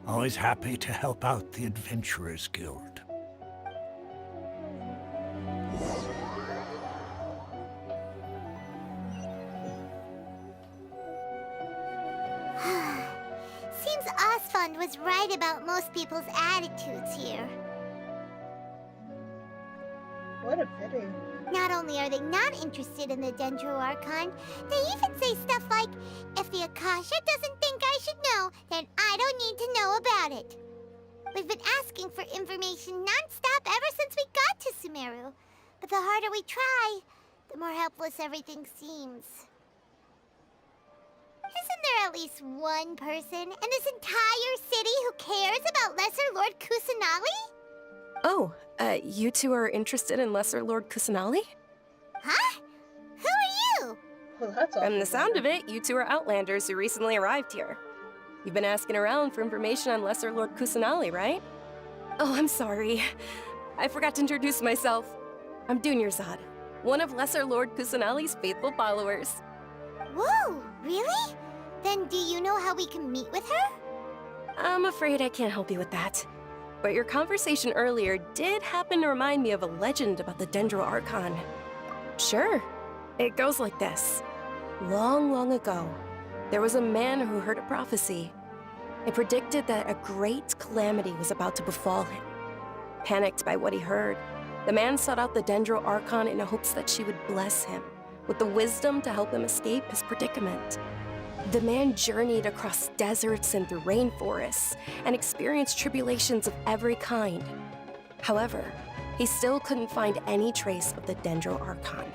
Always happy to help out the Adventurers Guild. Seems Osfond was right about most people's attitudes here. What a pity. Not only are they not interested in the Dendro Archon, they even say stuff like, if the Akasha doesn't think I should know, then I don't need to know about it. We've been asking for information non-stop ever since we got to Sumeru. But the harder we try, the more helpless everything seems. Isn't there at least one person in this entire city who cares about Lesser Lord Kusanali? Oh, you two are interested in Lesser Lord Kusanali? Huh? Who are you? Well, that's From the awful sound of weird. it, you two are Outlanders who recently arrived here. You've been asking around for information on Lesser Lord Kusanali, right? Oh, I'm sorry. I forgot to introduce myself. I'm Dunyarzad, one of Lesser Lord Kusanali's faithful followers. Whoa, really? Then do you know how we can meet with her? I'm afraid I can't help you with that. But your conversation earlier did happen to remind me of a legend about the Dendro Archon. Sure, it goes like this. Long, long ago, there was a man who heard a prophecy. It predicted that a great calamity was about to befall him. Panicked by what he heard, the man sought out the Dendro Archon in hopes that she would bless him with the wisdom to help him escape his predicament. The man journeyed across deserts and through rainforests and experienced tribulations of every kind. However, he still couldn't find any trace of the Dendro Archon.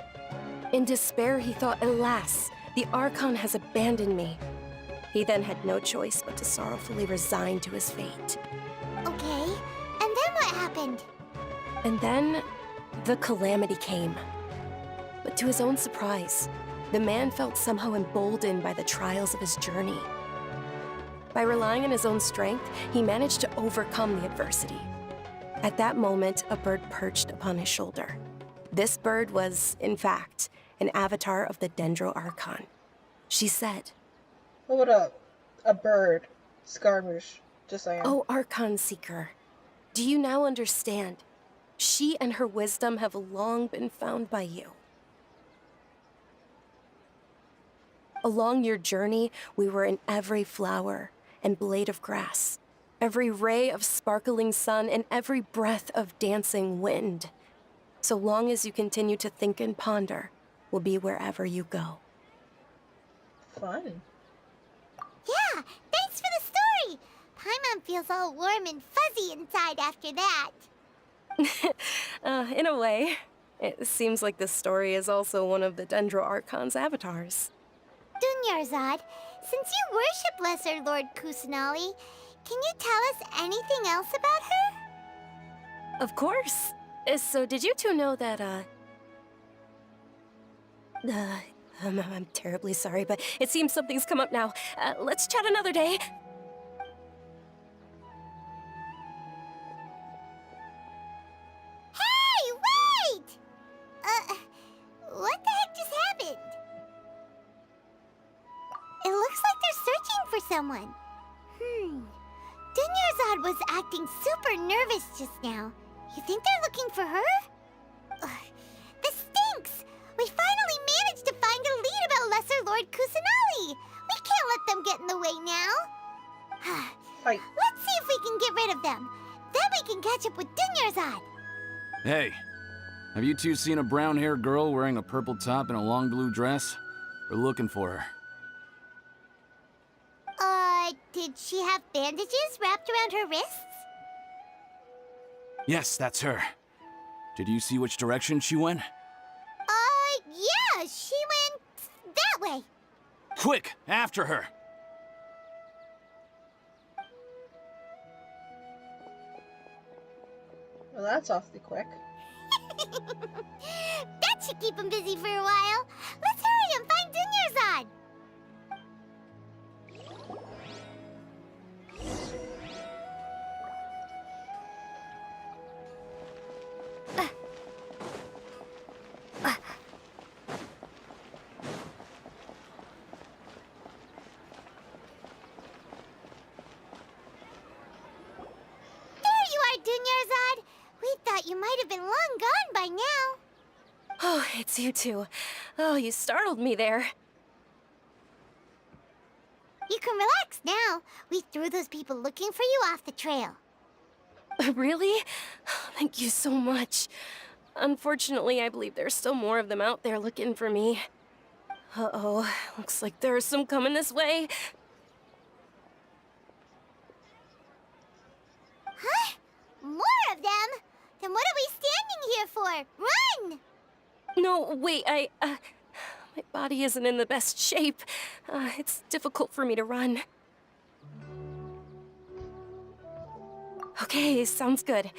In despair, he thought, alas, the Archon has abandoned me. He then had no choice but to sorrowfully resign to his fate. Okay, and then what happened? And then, the calamity came. But to his own surprise, the man felt somehow emboldened by the trials of his journey. By relying on his own strength, he managed to overcome the adversity. At that moment, a bird perched upon his shoulder. This bird was, in fact, an avatar of the Dendro Archon. She said, Hold up. A bird. Scaramouche. Just saying. "Oh, Archon Seeker, do you now understand? She and her wisdom have long been found by you. Along your journey, we were in every flower and blade of grass, every ray of sparkling sun, and every breath of dancing wind. So long as you continue to think and ponder, we'll be wherever you go." Fun. Yeah, thanks for the story. Paimon feels all warm and fuzzy inside after that. In a way, it seems like this story is also one of the Dendro Archon's avatars. Dunyarzad, since you worship Lesser Lord Kusanali, can you tell us anything else about her? Of course. So did you two know that, I'm terribly sorry, but it seems something's come up now. Let's chat another day. Hey, wait! What the heck just happened? It looks like they're searching for someone. Dunyarzad was acting super nervous just now. You think they're looking for her? This stinks! We finally managed to find a lead about Lesser Lord Kusanali! We can't let them get in the way now. Fight. Let's see if we can get rid of them. Then we can catch up with Dunyarzad. Hey, have you two seen a brown-haired girl wearing a purple top and a long blue dress? We're looking for her. Did she have bandages wrapped around her wrists? Yes, that's her. Did you see which direction she went? Yeah, she went that way. Quick, after her! Well, that's awfully quick. That should keep him busy for a while. Let's hurry and find Dunyarzad. Dunyarzad, we thought you might have been long gone by now. Oh, it's you two. Oh, you startled me there. You can relax now. We threw those people looking for you off the trail. Really? Thank you so much. Unfortunately, I believe there's still more of them out there looking for me. Uh-oh, looks like there's some coming this way. Huh? More of them? Then what are we standing here for? Run! No, wait, my body isn't in the best shape. It's difficult for me to run. Okay, sounds good.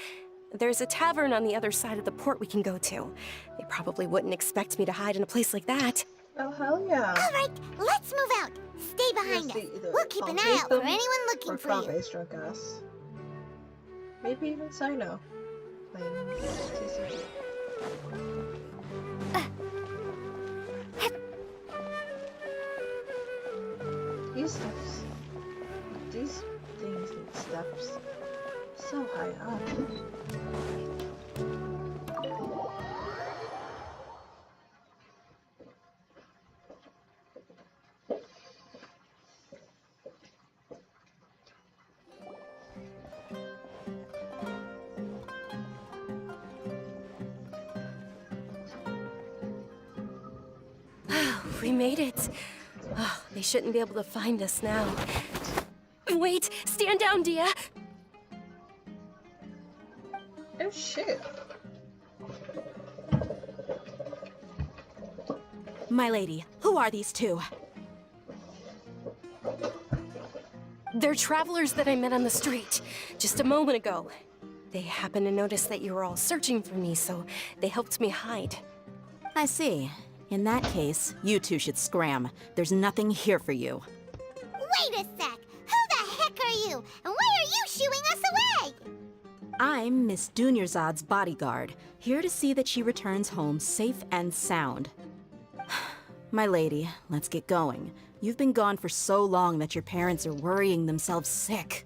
There's a tavern on the other side of the port we can go to. They probably wouldn't expect me to hide in a place like that. Oh, hell yeah. All right, let's move out. Stay behind us. We'll keep an eye out for anyone looking for you. Or drunk us. Maybe even Sino. Playing TCG. These steps. These things need steps. So high up. We made it. Oh, they shouldn't be able to find us now. Wait, stand down, Dia. Oh shit. My lady, who are these two? They're travelers that I met on the street just a moment ago. They happened to notice that you were all searching for me, so they helped me hide. I see. In that case, you two should scram. There's nothing here for you. Wait a sec! Who the heck are you? And why are you shooing us away? I'm Miss Dunyarzad's bodyguard, here to see that she returns home safe and sound. My lady, let's get going. You've been gone for so long that your parents are worrying themselves sick.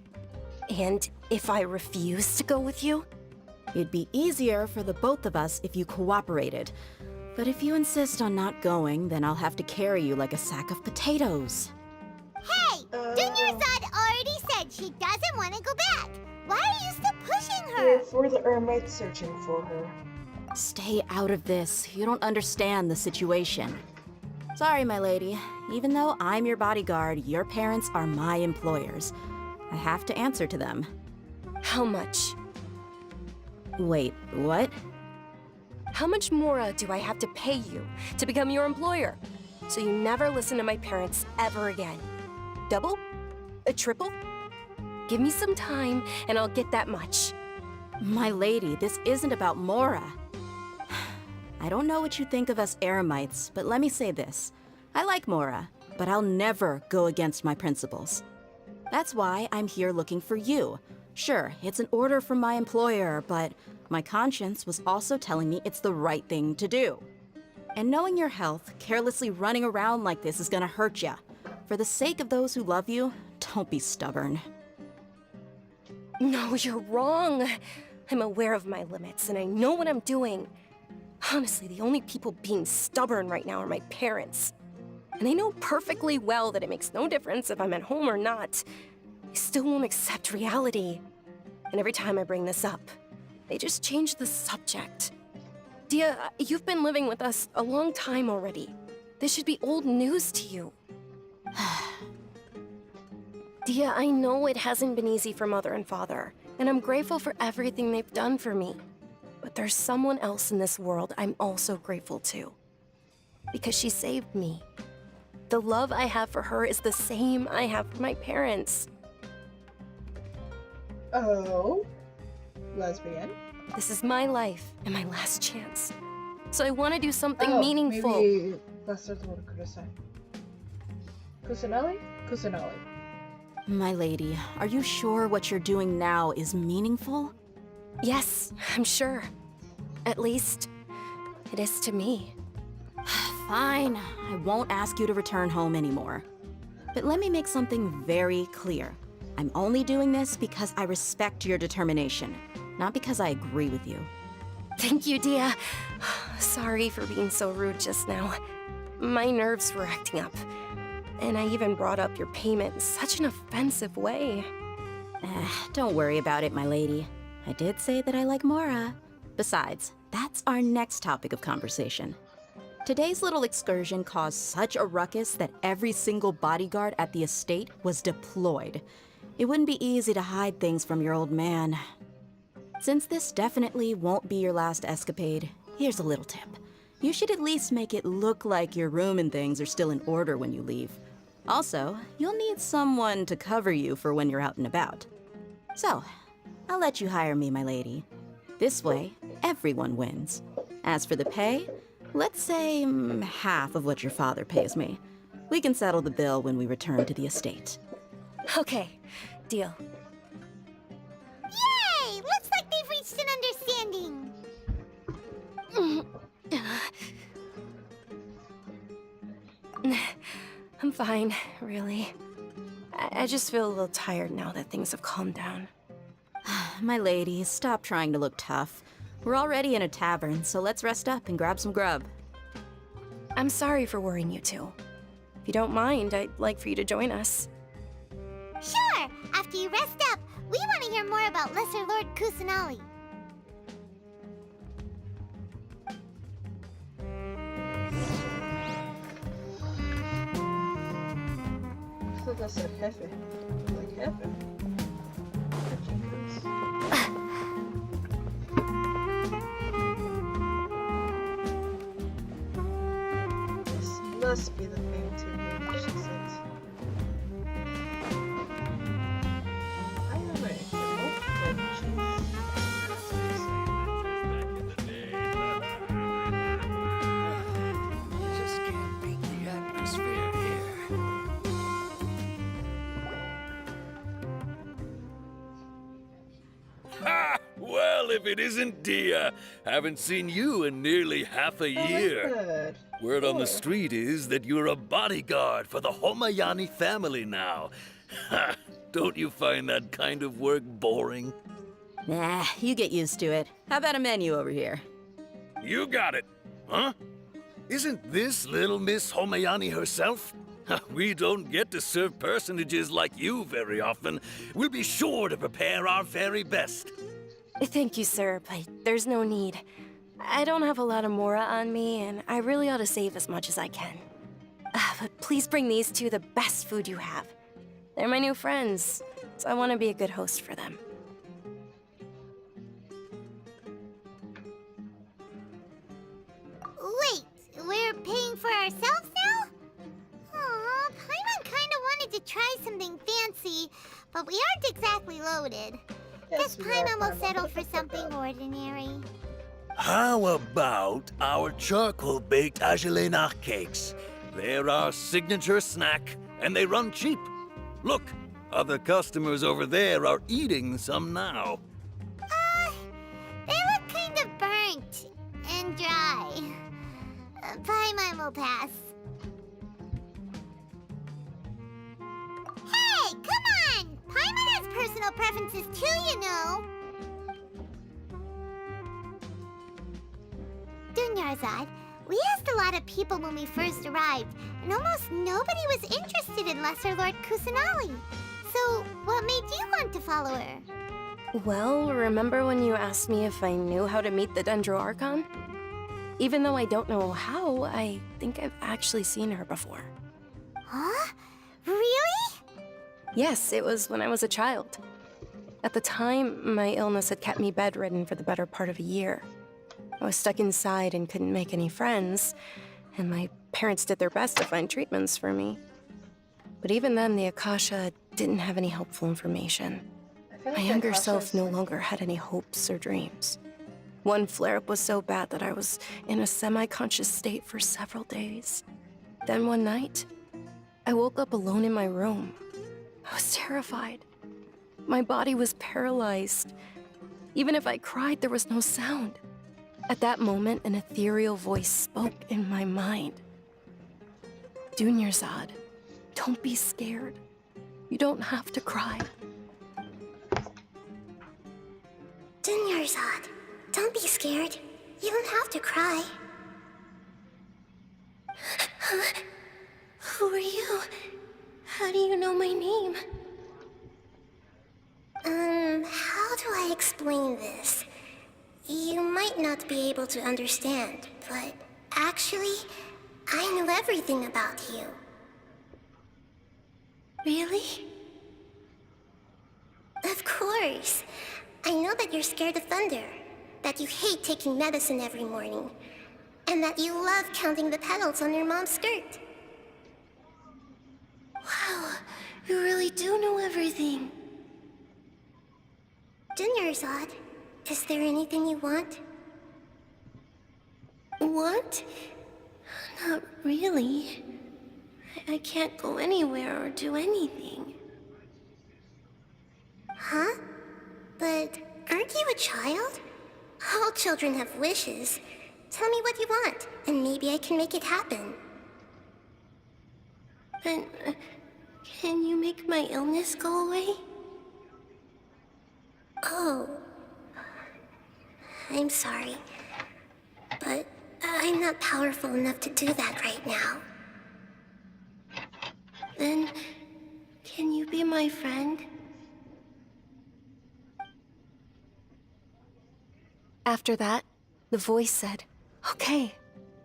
And if I refuse to go with you? It'd be easier for the both of us if you cooperated. But if you insist on not going, then I'll have to carry you like a sack of potatoes. Hey! Dunyarzad already said she doesn't want to go back. Why are you still pushing her? For the Ermites searching for her. Stay out of this. You don't understand the situation. Sorry, my lady. Even though I'm your bodyguard, your parents are my employers. I have to answer to them. How much? Wait, what? How much more do I have to pay you to become your employer? So you never listen to my parents ever again. Double? A triple? Give me some time and I'll get that much. My lady, this isn't about Mora. I don't know what you think of us Eremites, but let me say this. I like Mora, but I'll never go against my principles. That's why I'm here looking for you. Sure, it's an order from my employer, but my conscience was also telling me it's the right thing to do. And knowing your health, carelessly running around like this is gonna hurt ya. For the sake of those who love you, don't be stubborn. No, you're wrong. I'm aware of my limits and I know what I'm doing. Honestly, the only people being stubborn right now are my parents. And they know perfectly well that it makes no difference if I'm at home or not. They still won't accept reality. And every time I bring this up, they just change the subject. Dia, you've been living with us a long time already. This should be old news to you. Dia, I know it hasn't been easy for Mother and Father, and I'm grateful for everything they've done for me. But there's someone else in this world I'm also grateful to. Because she saved me. The love I have for her is the same I have for my parents. Oh? Lesbian? This is my life and my last chance. So I want to do something meaningful. Maybe that's the word Kurosai. Kusanali? Kusanali. My lady, are you sure what you're doing now is meaningful? Yes, I'm sure. At least, it is to me. Fine, I won't ask you to return home anymore. But let me make something very clear. I'm only doing this because I respect your determination, not because I agree with you. Thank you, Dia. Sorry for being so rude just now. My nerves were acting up. And I even brought up your payment in such an offensive way. Don't worry about it, my lady. I did say that I like Mora. Besides, that's our next topic of conversation. Today's little excursion caused such a ruckus that every single bodyguard at the estate was deployed. It wouldn't be easy to hide things from your old man. Since this definitely won't be your last escapade, here's a little tip. You should at least make it look like your room and things are still in order when you leave. Also, you'll need someone to cover you for when you're out and about. So, I'll let you hire me, my lady. This way, everyone wins. As for the pay, let's say half of what your father pays me. We can settle the bill when we return to the estate. Okay, deal. Yay! Looks like they've reached an understanding. I'm fine, really. I just feel a little tired now that things have calmed down. My lady, stop trying to look tough. We're already in a tavern, so let's rest up and grab some grub. I'm sorry for worrying you two. If you don't mind, I'd like for you to join us. Sure! After you rest up, we want to hear more about Lesser Lord Kusanali. I thought that said Hefe. Like Hefe. This must be the thing to do, she says. I know it. But Just can't beat the atmosphere here. Ha! Well, if it isn't Dia. Haven't seen you in nearly half a year. good. Word on the street is that you're a bodyguard for the Homayani family now. Ha! Don't you find that kind of work boring? Nah, you get used to it. How about a menu over here? You got it. Huh? Isn't this little Miss Homayani herself? We don't get to serve personages like you very often. We'll be sure to prepare our very best. Thank you, sir, but there's no need. I don't have a lot of Mora on me, and I really ought to save as much as I can. But please bring these two the best food you have. They're my new friends, so I want to be a good host for them. Wait, we're paying for ourselves now? Aw, Paimon kinda wanted to try something fancy, but we aren't exactly loaded. Guess Paimon will settle for something ordinary. How about our charcoal-baked agelenach cakes? They're our signature snack, and they run cheap. Look, other customers over there are eating some now. They look kind of burnt and dry. Paimon will pass. Hey, come on! Paimon has personal preferences too, you know. Dunyarzad, we asked a lot of people when we first arrived, and almost nobody was interested in Lesser Lord Kusanali. So, what made you want to follow her? Well, remember when you asked me if I knew how to meet the Dendro Archon? Even though I don't know how, I think I've actually seen her before. Huh? Really? Yes, it was when I was a child. At the time, my illness had kept me bedridden for the better part of a year. I was stuck inside and couldn't make any friends, and my parents did their best to find treatments for me. But even then, the Akasha didn't have any helpful information. My younger self no longer had any hopes or dreams. One flare-up was so bad that I was in a semi-conscious state for several days. Then one night, I woke up alone in my room. I was terrified. My body was paralyzed. Even if I cried, there was no sound. At that moment, an ethereal voice spoke in my mind. Dunyarzad, don't be scared. You don't have to cry. Dunyarzad, don't be scared. You don't have to cry. Huh? Who are you? How do you know my name? How do I explain this? You might not be able to understand, but actually, I know everything about you. Really? Of course. I know that you're scared of thunder, that you hate taking medicine every morning, and that you love counting the petals on your mom's skirt. Wow, you really do know everything. Dinnerzad, is there anything you want? Want? Not really. I can't go anywhere or do anything. Huh? But aren't you a child? All children have wishes. Tell me what you want, and maybe I can make it happen. But, can you make my illness go away? Oh. I'm sorry. But I'm not powerful enough to do that right now. Then, can you be my friend? After that, the voice said, "Okay,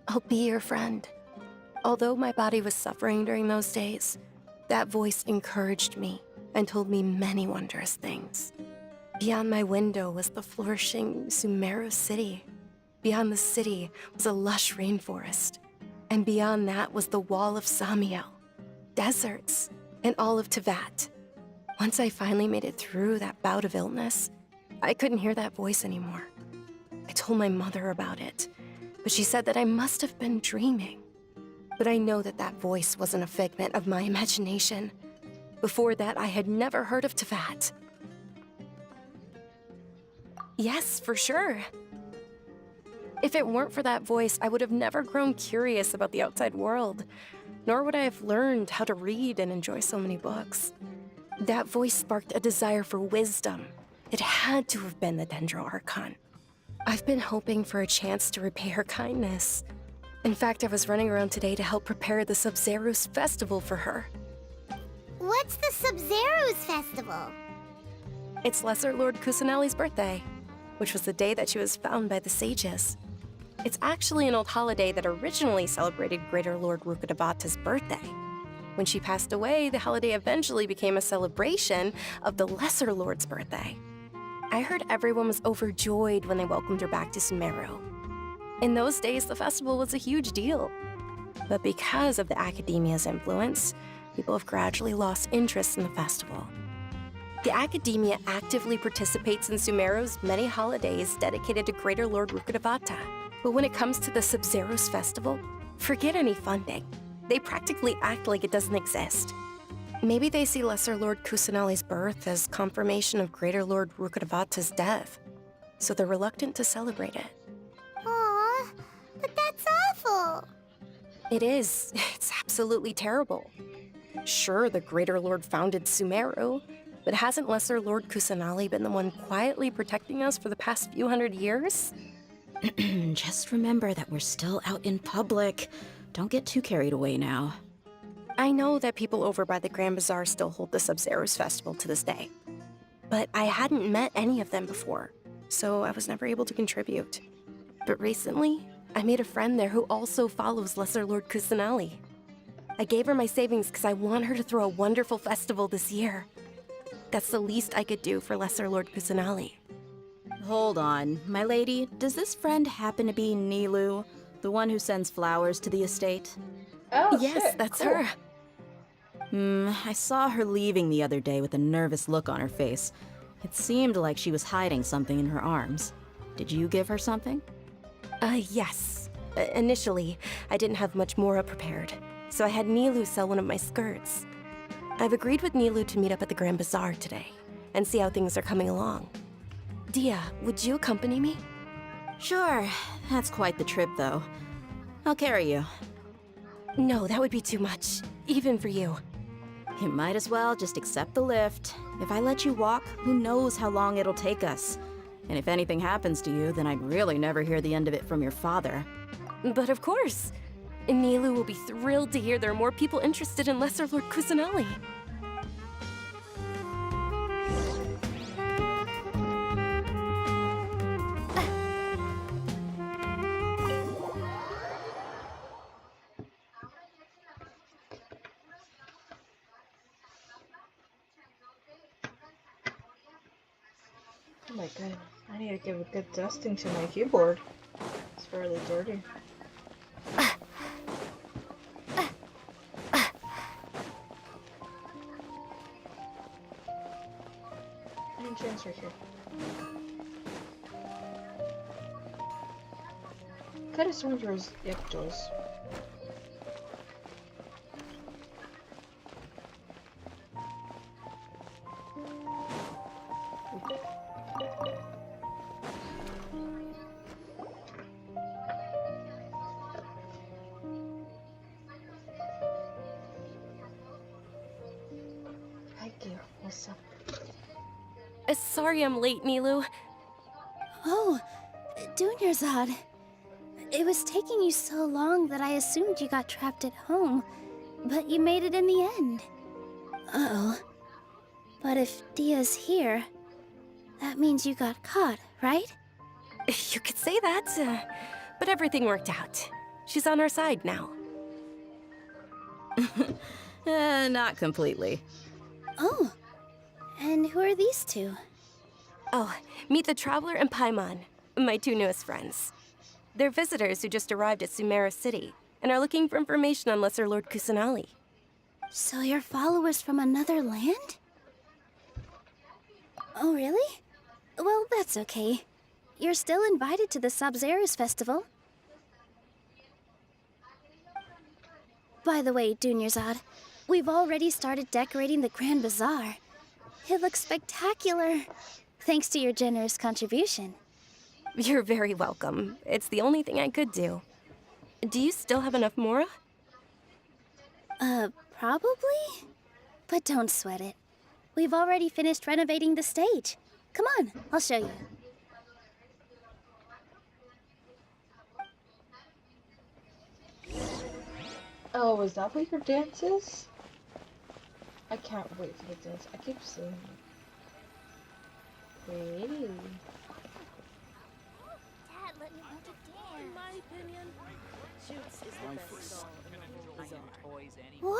I'll be your friend." Although my body was suffering during those days, that voice encouraged me and told me many wondrous things. Beyond my window was the flourishing Sumeru city. Beyond the city was a lush rainforest. And beyond that was the wall of Samiel, deserts, and all of Tevat. Once I finally made it through that bout of illness, I couldn't hear that voice anymore. I told my mother about it, but she said that I must have been dreaming. But I know that that voice wasn't a figment of my imagination. Before that, I had never heard of Tevat. Yes, for sure. If it weren't for that voice, I would have never grown curious about the outside world, nor would I have learned how to read and enjoy so many books. That voice sparked a desire for wisdom. It had to have been the Dendro Archon. I've been hoping for a chance to repay her kindness. In fact, I was running around today to help prepare the Sub-Zerus festival for her. What's the Sub-Zerus festival? It's Lesser Lord Kusanali's birthday, which was the day that she was found by the sages. It's actually an old holiday that originally celebrated Greater Lord Rukkhadevata's birthday. When she passed away, the holiday eventually became a celebration of the Lesser Lord's birthday. I heard everyone was overjoyed when they welcomed her back to Sumeru. In those days, the festival was a huge deal. But because of the Academia's influence, people have gradually lost interest in the festival. The Academia actively participates in Sumeru's many holidays dedicated to Greater Lord Rukkhadevata. But when it comes to the Sub-Zerus festival, forget any funding. They practically act like it doesn't exist. Maybe they see Lesser Lord Kusanali's birth as confirmation of Greater Lord Rukkhadevata's death, so they're reluctant to celebrate it. Aw, but that's awful. It is. It's absolutely terrible. Sure, the Greater Lord founded Sumeru, but hasn't Lesser Lord Kusanali been the one quietly protecting us for the past few hundred years? Just remember that we're still out in public. Don't get too carried away now. I know that people over by the Grand Bazaar still hold the Sub-Zerus festival to this day. But I hadn't met any of them before, so I was never able to contribute. But recently, I made a friend there who also follows Lesser Lord Kusanali. I gave her my savings because I want her to throw a wonderful festival this year. That's the least I could do for Lesser Lord Kusanali. Hold on, my lady. Does this friend happen to be Nilu, the one who sends flowers to the estate? Oh, yes, shit, that's cool. her. I saw her leaving the other day with a nervous look on her face. It seemed like she was hiding something in her arms. Did you give her something? Yes. Initially, I didn't have much more prepared, so I had Nilu sell one of my skirts. I've agreed with Nilu to meet up at the Grand Bazaar today and see how things are coming along. Dia, would you accompany me? Sure. That's quite the trip, though. I'll carry you. No, that would be too much, even for you. You might as well just accept the lift. If I let you walk, who knows how long it'll take us. And if anything happens to you, then I'd really never hear the end of it from your father. But of course. Nilu will be thrilled to hear there are more people interested in Lesser Lord Kusanali. my goodness. I need to give a good dusting to my keyboard. It's fairly dirty. Any chance right here? Could have sworn there was Yeptos. Thank you. What's up? Sorry I'm late, Nilu. Oh, Dunyarzad. It was taking you so long that I assumed you got trapped at home, but you made it in the end. Uh-oh. But if Dia's here, that means you got caught, right? You could say that, but everything worked out. She's on our side now. Not completely. Oh, and who are these two? Oh, meet the Traveler and Paimon, my two newest friends. They're visitors who just arrived at Sumeru City and are looking for information on Lesser Lord Kusanali. So you're followers from another land? Oh, really? Well, that's okay. You're still invited to the Sabzeruz festival. By the way, Dunyarzad, we've already started decorating the Grand Bazaar. It looks spectacular, thanks to your generous contribution. You're very welcome. It's the only thing I could do. Do you still have enough Mora? Probably? But don't sweat it. We've already finished renovating the stage. Come on, I'll show you. Oh, is that what your dance is? I can't wait for the dance. I keep seeing it. Pretty. Dad, let me want to dance. In my opinion, Shoots is the best doll in his own toys anyway.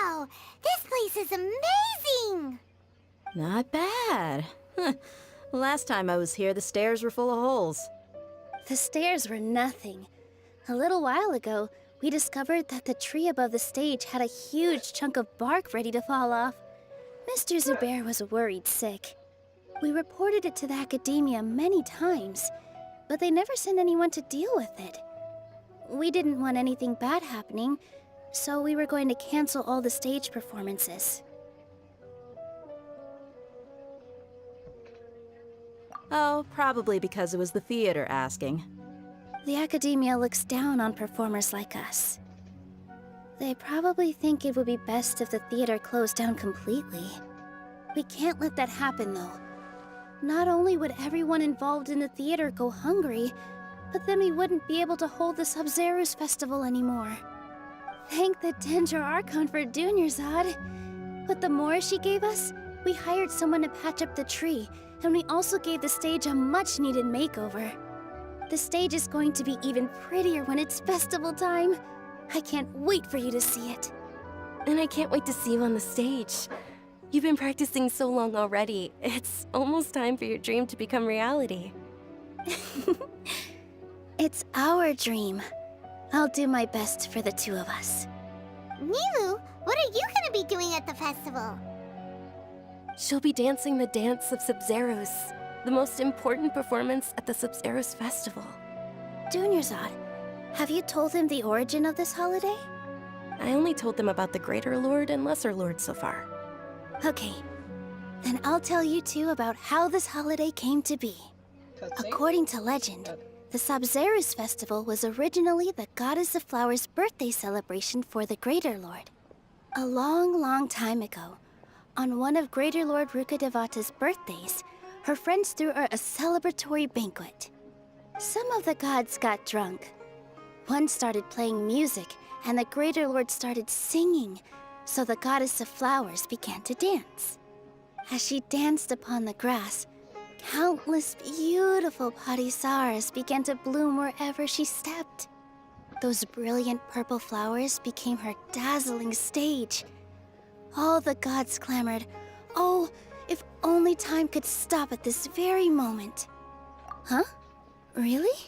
Wow! This place is amazing! Not bad. Last time I was here, the stairs were full of holes. The stairs were nothing. A little while ago, we discovered that the tree above the stage had a huge chunk of bark ready to fall off. Mr. Zubair was worried sick. We reported it to the academia many times, but they never sent anyone to deal with it. We didn't want anything bad happening, so we were going to cancel all the stage performances. Oh, probably because it was the theater asking. The academia looks down on performers like us. They probably think it would be best if the theater closed down completely. We can't let that happen, though. Not only would everyone involved in the theater go hungry, but then we wouldn't be able to hold the Sabzeruz festival anymore. Thank the Dendra Archon for Dunyarzad. With the Mora she gave us, we hired someone to patch up the tree, and we also gave the stage a much-needed makeover. The stage is going to be even prettier when it's festival time. I can't wait for you to see it. And I can't wait to see you on the stage. You've been practicing so long already. It's almost time for your dream to become reality. It's our dream. I'll do my best for the two of us. Nilu, what are you gonna be doing at the festival? She'll be dancing the dance of Sabzeruz, the most important performance at the Sabzeruz festival. Dunyarzad, have you told him the origin of this holiday? I only told them about the Greater Lord and Lesser Lord so far. Okay, then I'll tell you two about how this holiday came to be. According to legend, the Sabzeruz festival was originally the Goddess of Flowers' birthday celebration for the Greater Lord. A long, long time ago, on one of Greater Lord Rukadevata's birthdays, her friends threw her a celebratory banquet. Some of the gods got drunk. One started playing music, and the Greater Lord started singing, so the Goddess of Flowers began to dance. As she danced upon the grass, countless beautiful parisaras began to bloom wherever she stepped. Those brilliant purple flowers became her dazzling stage. All the gods clamored, "Oh, If only time could stop at this very moment. Huh? Really?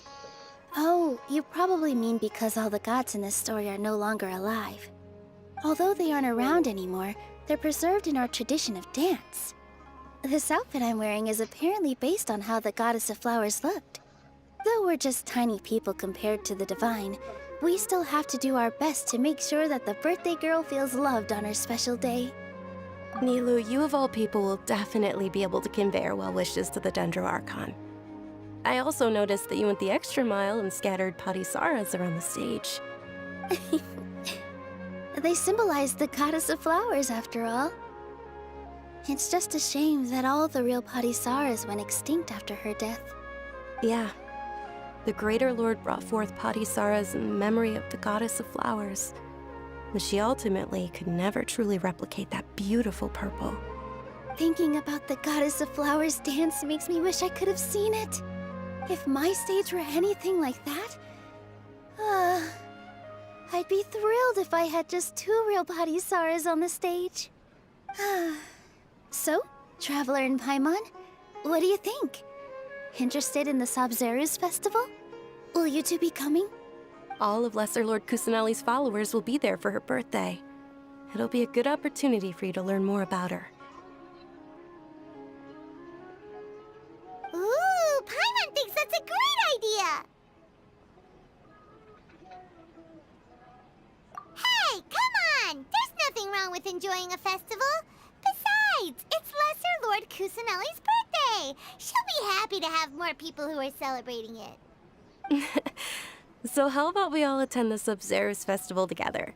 Oh, you probably mean because all the gods in this story are no longer alive. Although they aren't around anymore, they're preserved in our tradition of dance. This outfit I'm wearing is apparently based on how the Goddess of Flowers looked. Though we're just tiny people compared to the divine, we still have to do our best to make sure that the birthday girl feels loved on her special day. Nilu, you of all people will definitely be able to convey our well wishes to the Dendro Archon. I also noticed that you went the extra mile and scattered Padisaras around the stage. They symbolize the Goddess of Flowers, after all. It's just a shame that all the real Padisaras went extinct after her death. Yeah. The Greater Lord brought forth Padisaras in memory of the Goddess of Flowers, but she ultimately could never truly replicate that beautiful purple. Thinking about the Goddess of Flowers dance makes me wish I could have seen it. If my stage were anything like that, I'd be thrilled if I had just 2 real Padisaras on the stage. So, Traveler and Paimon, what do you think? Interested in the Sabzeruz festival? Will you two be coming? All of Lesser Lord Kusanali's followers will be there for her birthday. It'll be a good opportunity for you to learn more about her. Ooh, Paimon thinks that's a great idea! Hey, come on! There's nothing wrong with enjoying a festival. Besides, it's Lesser Lord Kusanali's birthday. She'll be happy to have more people who are celebrating it. So how about we all attend the Sabzeruz festival together?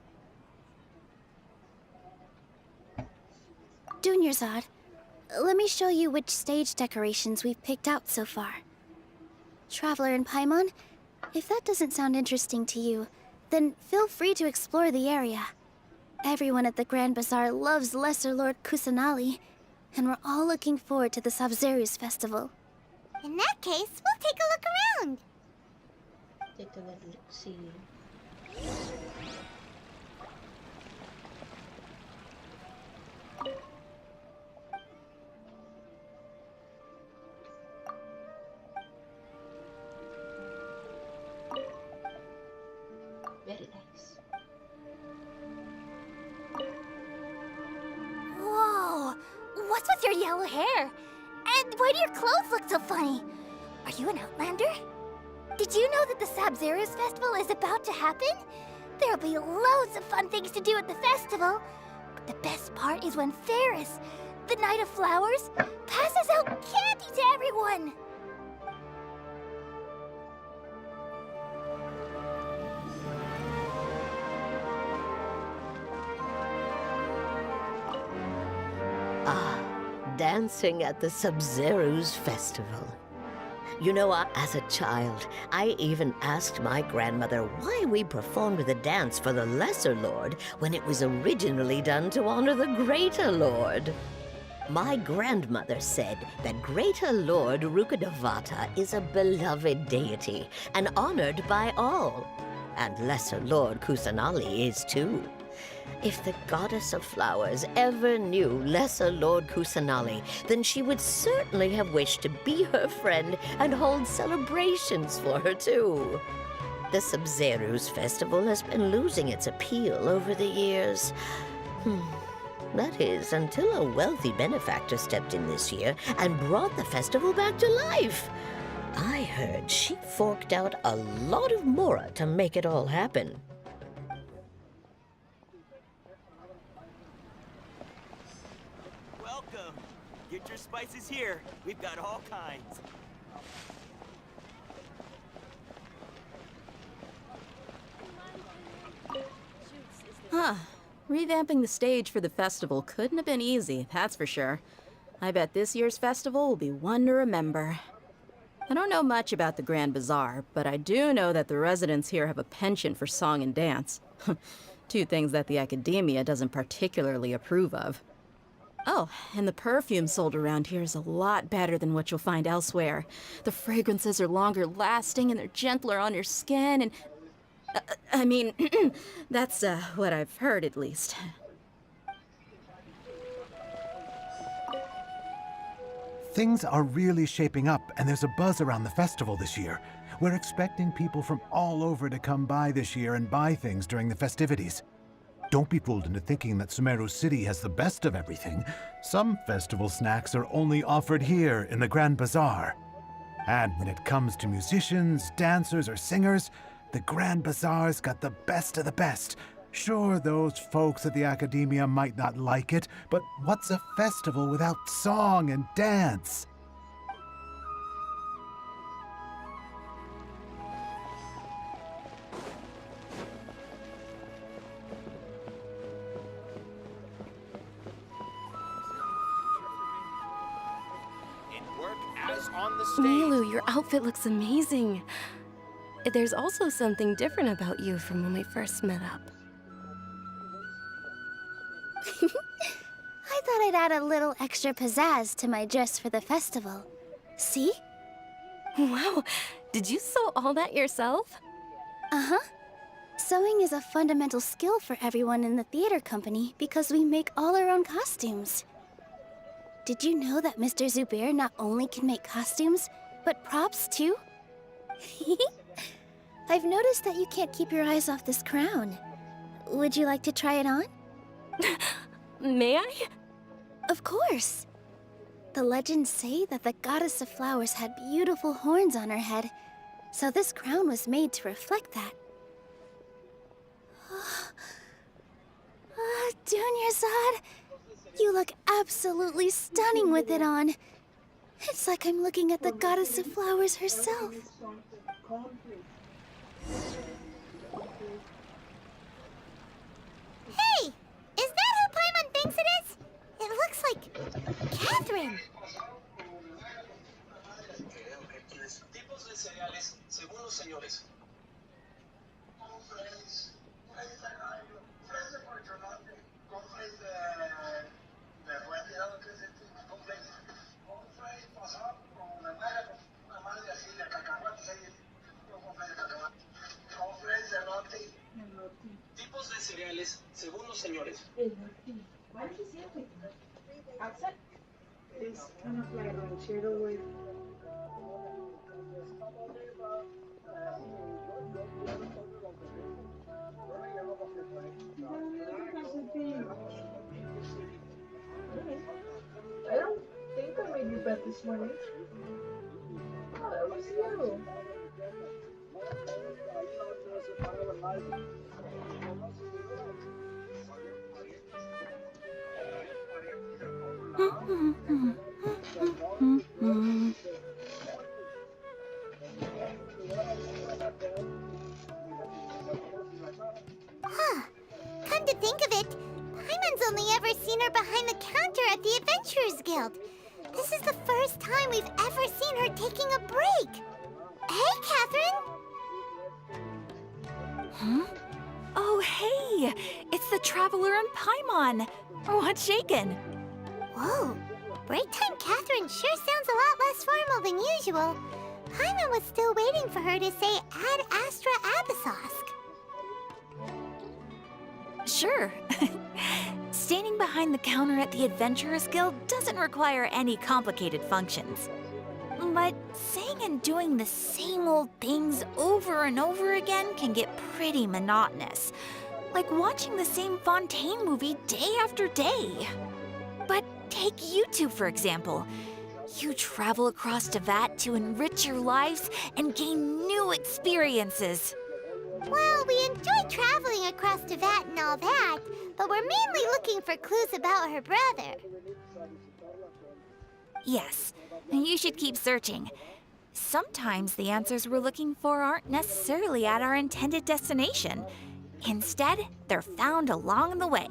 Dunyarzad, let me show you which stage decorations we've picked out so far. Traveler and Paimon, if that doesn't sound interesting to you, then feel free to explore the area. Everyone at the Grand Bazaar loves Lesser Lord Kusanali, and we're all looking forward to the Sabzeruz festival. In that case, we'll take a look around. Take a little look-see. Very nice. Whoa! What's with your yellow hair? And why do your clothes look so funny? Are you an Outlander? Did you know that the Sabzeruz festival is about to happen? There'll be loads of fun things to do at the festival. But the best part is when Ferris, the Knight of Flowers, passes out candy to everyone. Dancing at the Sabzeruz festival. You know, as a child, I even asked my grandmother why we performed the dance for the Lesser Lord when it was originally done to honor the Greater Lord. My grandmother said that Greater Lord Rukkhadevata is a beloved deity and honored by all. And Lesser Lord Kusanali is too. If the Goddess of Flowers ever knew Lesser Lord Kusanali, then she would certainly have wished to be her friend and hold celebrations for her too. The Sabzeruz festival has been losing its appeal over the years. That is, until a wealthy benefactor stepped in this year and brought the festival back to life. I heard she forked out a lot of mora to make it all happen. Welcome. Get your spices here. We've got all kinds. Huh. Revamping the stage for the festival couldn't have been easy, that's for sure. I bet this year's festival will be one to remember. I don't know much about the Grand Bazaar, but I do know that the residents here have a penchant for song and dance. 2 things that the academia doesn't particularly approve of. Oh, and the perfume sold around here is a lot better than what you'll find elsewhere. The fragrances are longer lasting and they're gentler on your skin and... I mean, that's what I've heard at least. Things are really shaping up, and there's a buzz around the festival this year. We're expecting people from all over to come by this year and buy things during the festivities. Don't be fooled into thinking that Sumeru City has the best of everything. Some festival snacks are only offered here in the Grand Bazaar. And when it comes to musicians, dancers, or singers, the Grand Bazaar's got the best of the best. Sure, those folks at the Academia might not like it, but what's a festival without song and dance? Milu, your outfit looks amazing. There's also something different about you from when we first met up. I thought I'd add a little extra pizzazz to my dress for the festival. See? Wow, did you sew all that yourself? Uh-huh. Sewing is a fundamental skill for everyone in the theater company because we make all our own costumes. Did you know that Mr. Zubair not only can make costumes, but props too? I've noticed that you can't keep your eyes off this crown. Would you like to try it on? May I? Of course. The legends say that the goddess of flowers had beautiful horns on her head, so this crown was made to reflect that. Dunyarzad, you look absolutely stunning with it on. It's like I'm looking at the goddess of flowers herself. Hey! Is that who Paimon thinks it is? It looks like Catherine. Tipos de cereales según los señores. I don't think I made you bed this morning. Oh, that was you. Huh. Come to think of it, Paimon's only ever seen her behind the counter at the Adventurers Guild. This is the first time we've ever seen her taking a break. Hey, Catherine! Huh? Oh, hey! It's the Traveler and Paimon! What's shaken? Whoa, break time Catherine sure sounds a lot less formal than usual. Paimon was still waiting for her to say Ad Astra Abyssosque. Sure. Standing behind the counter at the Adventurers Guild doesn't require any complicated functions. But saying and doing the same old things over and over again can get pretty monotonous. Like watching the same Fontaine movie day after day. But take you two, for example. You travel across Tevat to enrich your lives and gain new experiences. Well, we enjoy traveling across Tevat and all that, but we're mainly looking for clues about her brother. Yes, you should keep searching. Sometimes the answers we're looking for aren't necessarily at our intended destination. Instead, they're found along the way.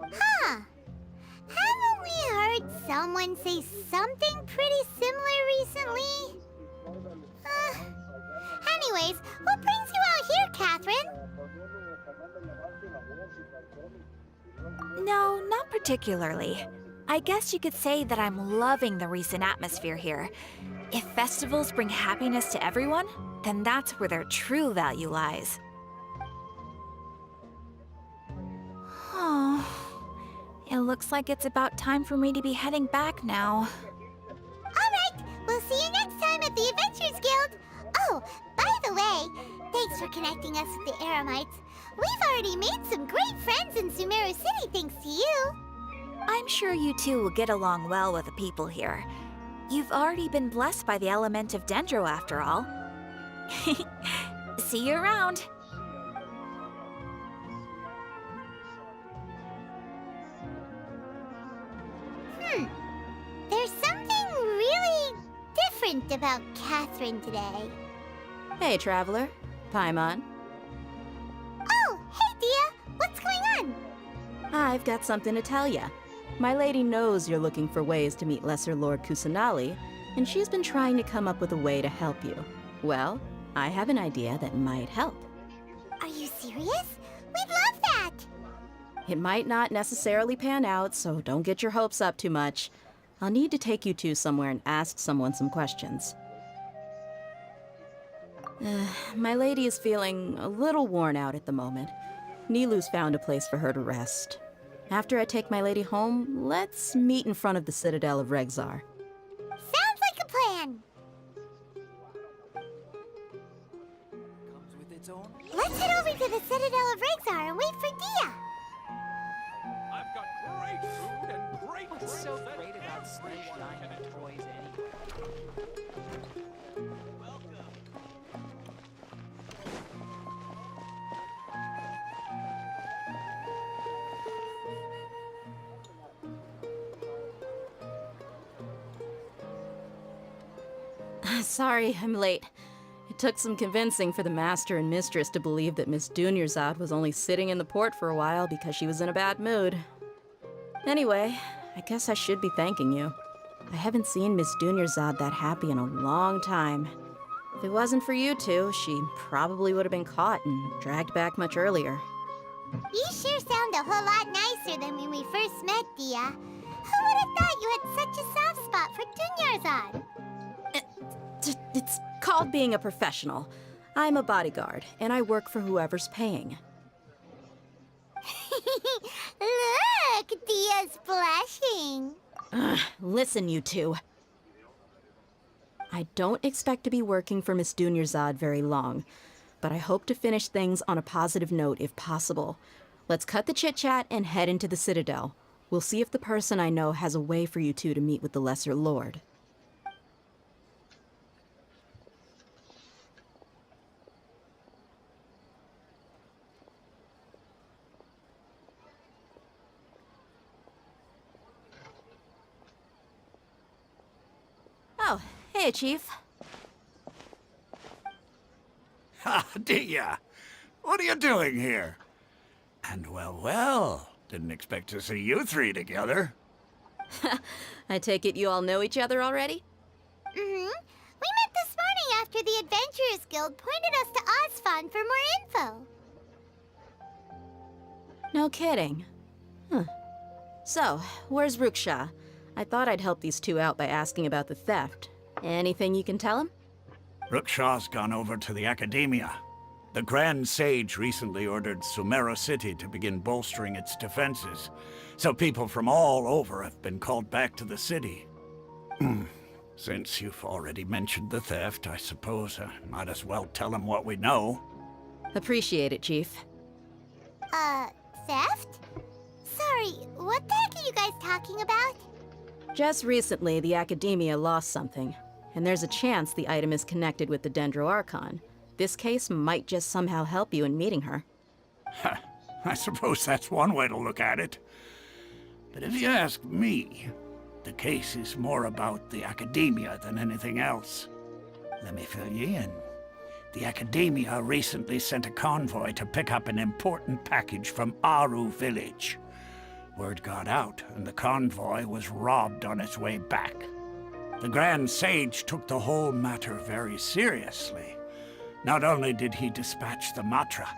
Huh. Haven't we heard someone say something pretty similar recently? Anyways, what brings you out here, Catherine? No, not particularly. I guess you could say that I'm loving the recent atmosphere here. If festivals bring happiness to everyone, then that's where their true value lies. Oh, it looks like it's about time for me to be heading back now. Thanks for connecting us with the Eremites. We've already made some great friends in Sumeru City thanks to you. I'm sure you two will get along well with the people here. You've already been blessed by the element of Dendro, after all. See you around. There's something really different about Catherine today. Hey, Traveler. Paimon. Oh, hey, Dia. What's going on? I've got something to tell ya. My lady knows you're looking for ways to meet Lesser Lord Kusanali, and she's been trying to come up with a way to help you. Well, I have an idea that might help. Are you serious? We'd love that! It might not necessarily pan out, so don't get your hopes up too much. I'll need to take you two somewhere and ask someone some questions. My lady is feeling a little worn out at the moment. Nilu's found a place for her to rest. After I take my lady home, let's meet in front of the Citadel of Regzar. Sounds like a plan! Let's head over to the Citadel of Regzar and wait for Dia! I've got great food and great What's so great about sunshine toys anyway? Sorry, I'm late. It took some convincing for the master and mistress to believe that Miss Dunyarzad was only sitting in the port for a while because she was in a bad mood. Anyway, I guess I should be thanking you. I haven't seen Miss Dunyarzad that happy in a long time. If it wasn't for you two, she probably would have been caught and dragged back much earlier. You sure sound a whole lot nicer than when we first met, Dia. Who would have thought you had such a soft spot for Dunyarzad? It's called being a professional. I'm a bodyguard, and I work for whoever's paying. Look, Dia's blushing. Listen, you two. I don't expect to be working for Miss Dunyarzad very long, but I hope to finish things on a positive note if possible. Let's cut the chit-chat and head into the Citadel. We'll see if the person I know has a way for you two to meet with the Lesser Lord. Oh, hey, Chief. Ha, Dia! What are you doing here? And well, didn't expect to see you three together. I take it you all know each other already? We met this morning after the Adventurers Guild pointed us to Osfon for more info. No kidding. Huh. So, where's Ruksha? I thought I'd help these two out by asking about the theft. Anything you can tell him? Rukshaw's gone over to the Academia. The Grand Sage recently ordered Sumeru City to begin bolstering its defenses, so people from all over have been called back to the city. Since you've already mentioned the theft, I suppose I might as well tell him what we know. Appreciate it, Chief. Theft? Sorry, what the heck are you guys talking about? Just recently, the Academia lost something, and there's a chance the item is connected with the Dendro Archon. This case might just somehow help you in meeting her. I suppose that's one way to look at it. But if you ask me, the case is more about the Academia than anything else. Let me fill you in. The Academia recently sent a convoy to pick up an important package from Aru village. Word got out, and the convoy was robbed on its way back. The Grand Sage took the whole matter very seriously. Not only did he dispatch the Matra,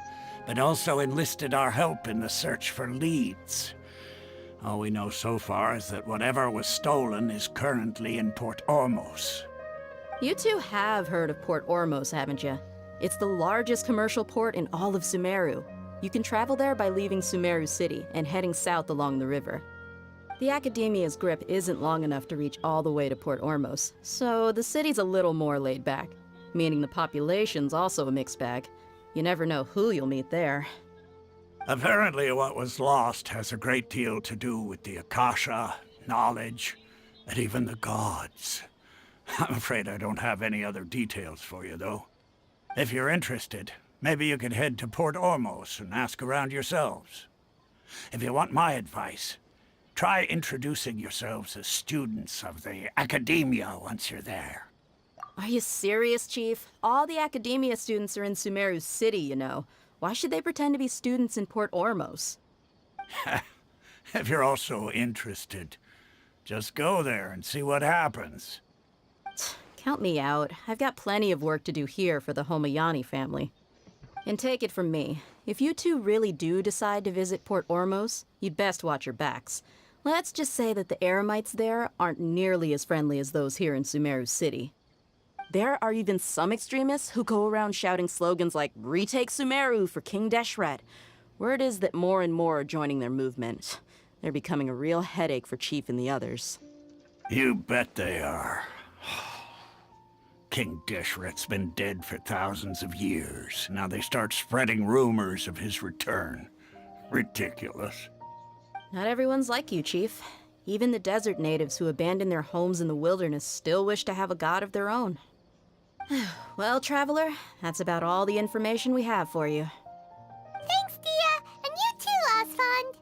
but also enlisted our help in the search for leads. All we know so far is that whatever was stolen is currently in Port Ormos. You two have heard of Port Ormos, haven't you? It's the largest commercial port in all of Sumeru. You can travel there by leaving Sumeru City and heading south along the river. The Academia's grip isn't long enough to reach all the way to Port Ormos, so the city's a little more laid back, meaning the population's also a mixed bag. You never know who you'll meet there. Apparently, what was lost has a great deal to do with the Akasha, knowledge, and even the gods. I'm afraid I don't have any other details for you, though. If you're interested, maybe you could head to Port Ormos and ask around yourselves. If you want my advice, try introducing yourselves as students of the Academia once you're there. Are you serious, Chief? All the Academia students are in Sumeru City, you know. Why should they pretend to be students in Port Ormos? If you're also interested, just go there and see what happens. Count me out. I've got plenty of work to do here for the Homayani family. And take it from me, if you two really do decide to visit Port Ormos, you'd best watch your backs. Let's just say that the Eremites there aren't nearly as friendly as those here in Sumeru City. There are even some extremists who go around shouting slogans like, "Retake Sumeru for King Deshret." Word is that more and more are joining their movement. They're becoming a real headache for Chief and the others. You bet they are. King Deshret's been dead for thousands of years. Now they start spreading rumors of his return. Ridiculous. Not everyone's like you, Chief. Even the desert natives who abandoned their homes in the wilderness still wish to have a god of their own. Well, Traveler, that's about all the information we have for you. Thanks, Dia! And you too, Osfond!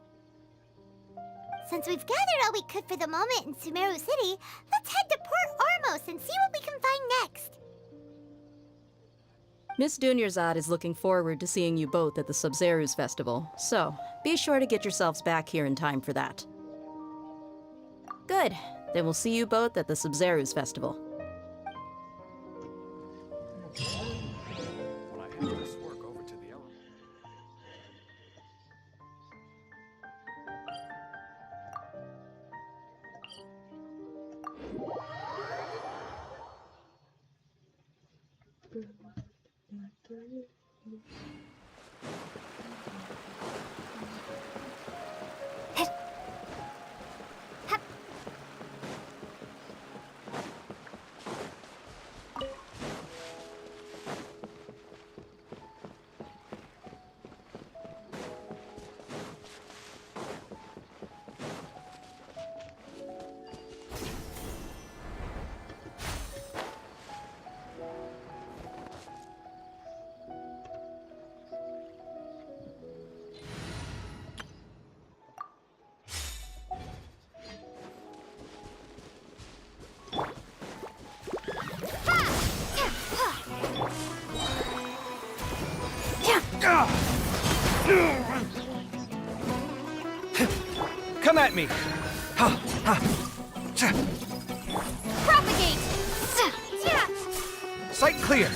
Since we've gathered all we could for the moment in Sumeru City, let's head to Port Ormos and see what we can find next. Miss Dunyarzad is looking forward to seeing you both at the Sub-Zerus Festival, so be sure to get yourselves back here in time for that. Good. Then we'll see you both at the Sub-Zerus Festival. Come at me! Propagate! Sight clear!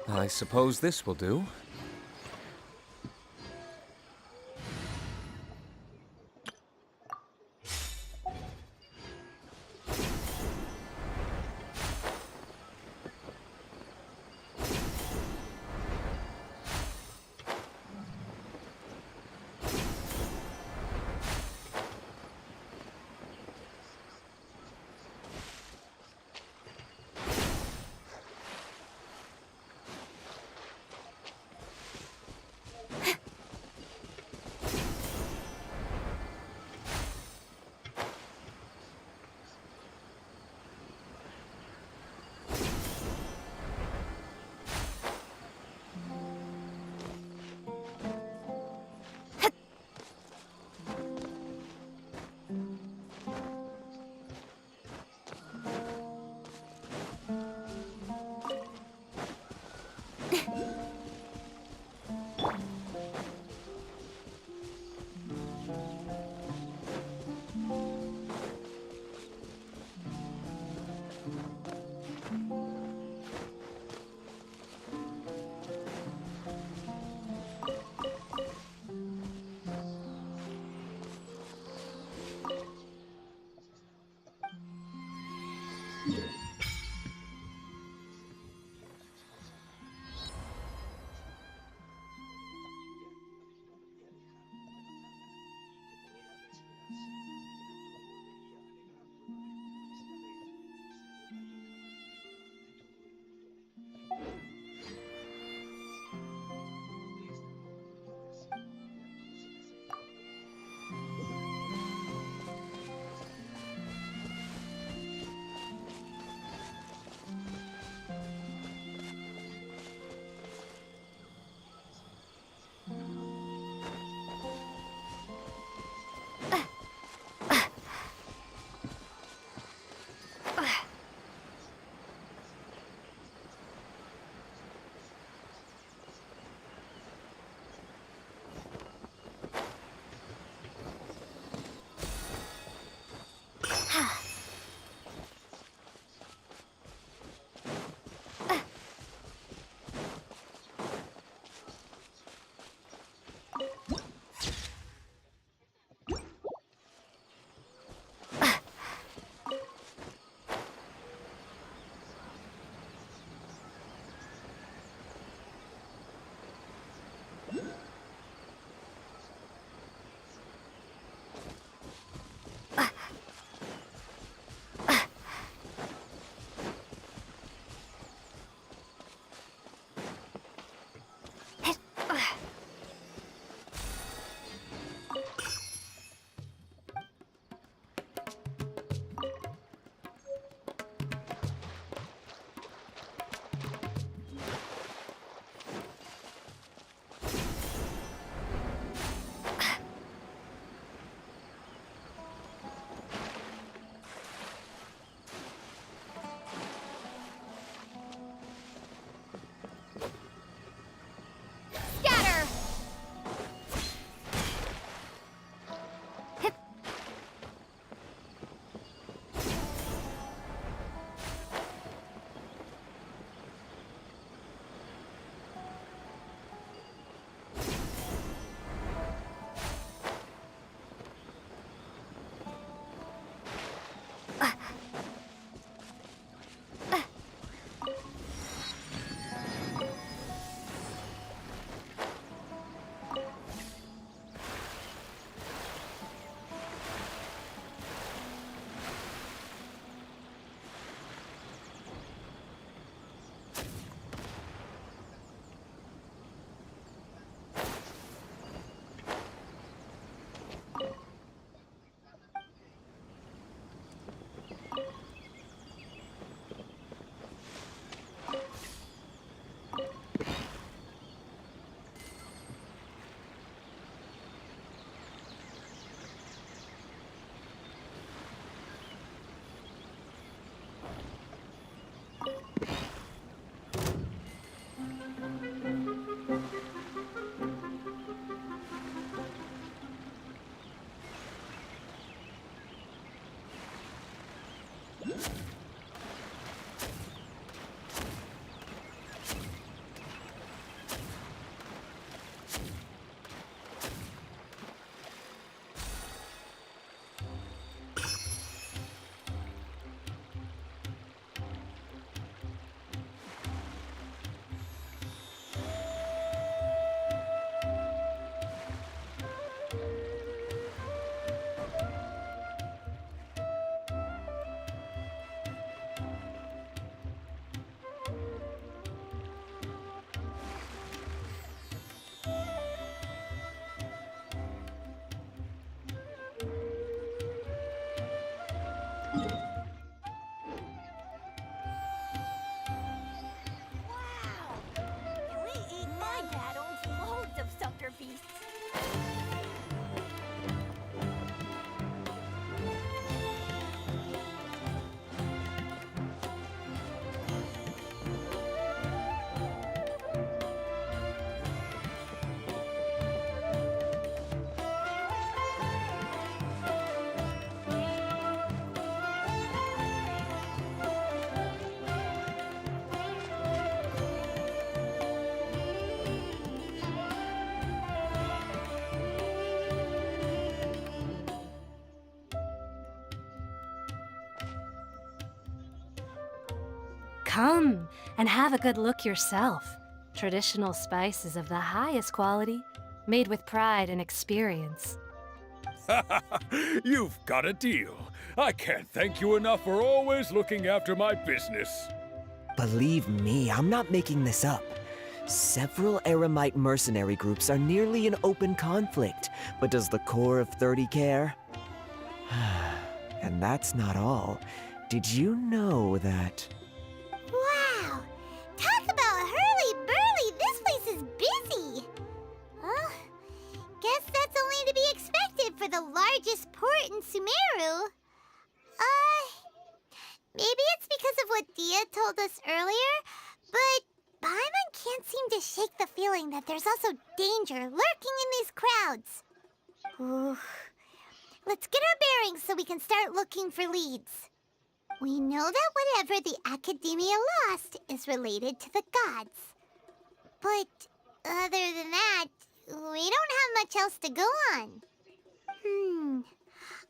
I suppose this will do. Come and have a good look yourself. Traditional spices of the highest quality, made with pride and experience. You've got a deal. I can't thank you enough for always looking after my business. Believe me, I'm not making this up. Several Eremite mercenary groups are nearly in open conflict, but does the core of 30 care? And that's not all. Did you know that... Wow! Talk about hurly-burly! This place is busy! Well, guess that's only to be expected for the largest port in Sumeru. Maybe it's because of what Dia told us earlier, but Paimon can't seem to shake the feeling that there's also danger lurking in these crowds. Ooh. Let's get our bearings so we can start looking for leads. We know that whatever the Academia lost is related to the gods. But other than that, we don't have much else to go on.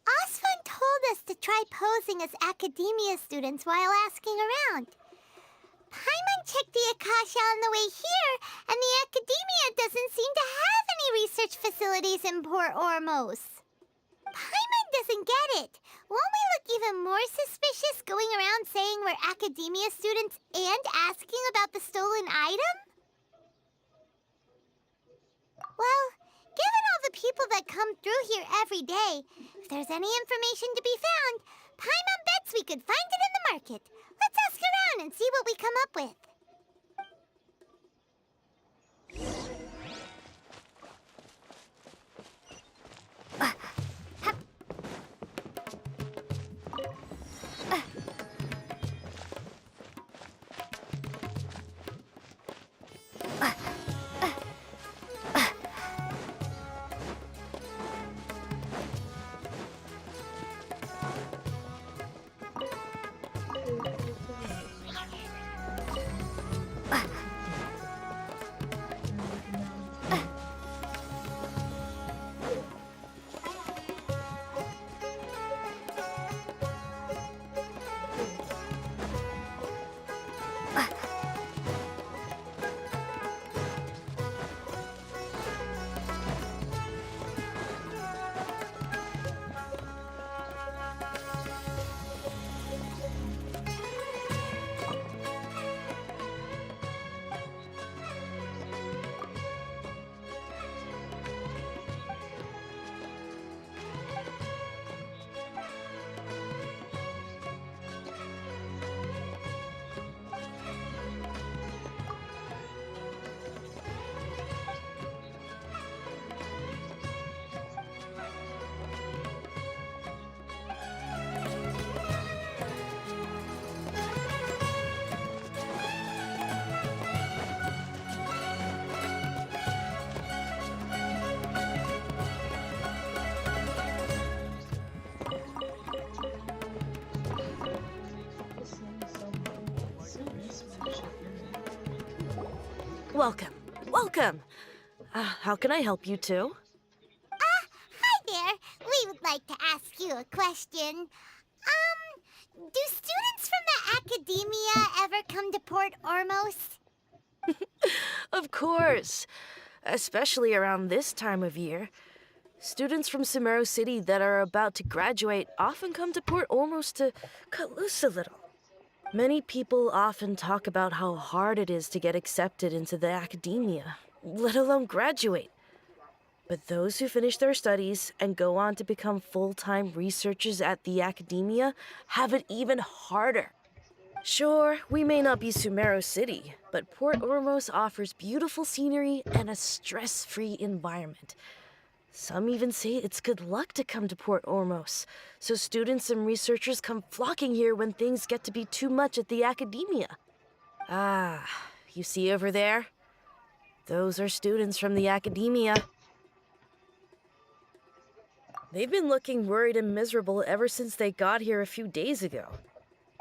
Osfun told us to try posing as Academia students while asking around. Paimon checked the Akasha on the way here, and the Academia doesn't seem to have any research facilities in Port Ormos. Paimon doesn't get it. Won't we look even more suspicious going around saying we're Academia students and asking about the stolen item? Well, given all the people that come through here every day, if there's any information to be found, Paimon bets we could find it in the market. Let's ask around and see what we come up with. Welcome. Welcome. How can I help you two? Hi there. We would like to ask you a question. Do students from the Academia ever come to Port Ormos? Of course. Especially around this time of year. Students from Sumeru City that are about to graduate often come to Port Ormos to cut loose a little. Many people often talk about how hard it is to get accepted into the Academia, let alone graduate. But those who finish their studies and go on to become full-time researchers at the Academia have it even harder. Sure, we may not be Sumeru City, but Port Ormos offers beautiful scenery and a stress-free environment. Some even say it's good luck to come to Port Ormos, so students and researchers come flocking here when things get to be too much at the Academia. Ah, you see over there? Those are students from the Academia. They've been looking worried and miserable ever since they got here a few days ago.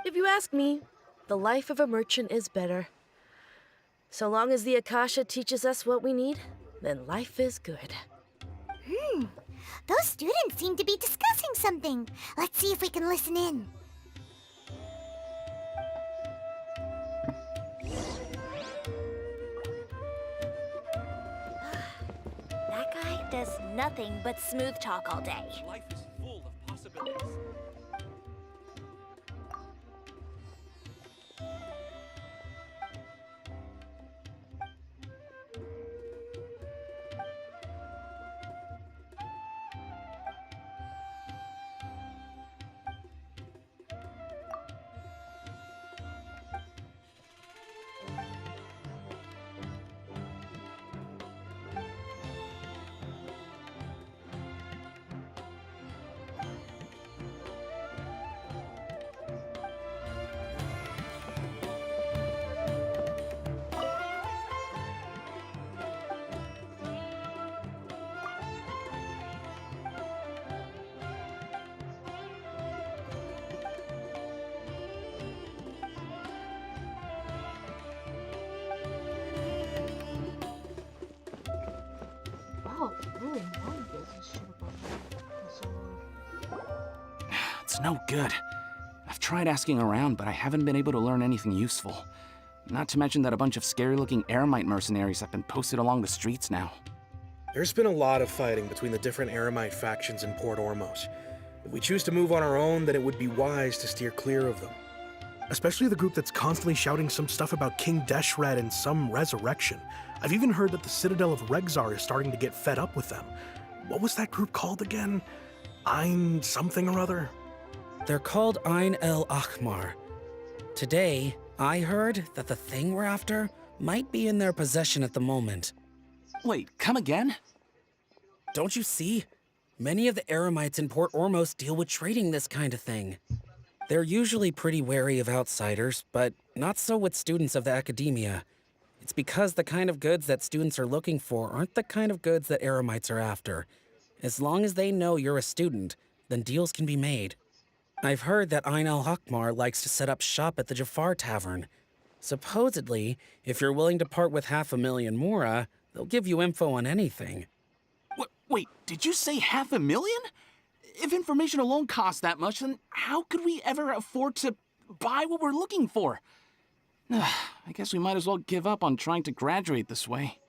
If you ask me, the life of a merchant is better. So long as the Akasha teaches us what we need, then life is good. Those students seem to be discussing something. Let's see if we can listen in. does nothing but smooth talk all day. Life is full of possibilities. Wow, really long business trip about that. It's no good. I've tried asking around, but I haven't been able to learn anything useful. Not to mention that a bunch of scary-looking Eremite mercenaries have been posted along the streets now. There's been a lot of fighting between the different Eremite factions in Port Ormos. If we choose to move on our own, then it would be wise to steer clear of them. Especially the group that's constantly shouting some stuff about King Deshret and some resurrection. I've even heard that the Citadel of Regzar is starting to get fed up with them. What was that group called again? Ein something or other? They're called Ein El Ahmar. Today, I heard that the thing we're after might be in their possession at the moment. Wait, come again? Don't you see? Many of the Eremites in Port Ormos deal with trading this kind of thing. They're usually pretty wary of outsiders, but not so with students of the academia. It's because the kind of goods that students are looking for aren't the kind of goods that Eremites are after. As long as they know you're a student, then deals can be made. I've heard that Ein El Hakmar likes to set up shop at the Jafar Tavern. Supposedly, if you're willing to part with 500,000 Mora, they'll give you info on anything. Wait, did you say 500,000? If information alone costs that much, then how could we ever afford to buy what we're looking for? I guess we might as well give up on trying to graduate this way.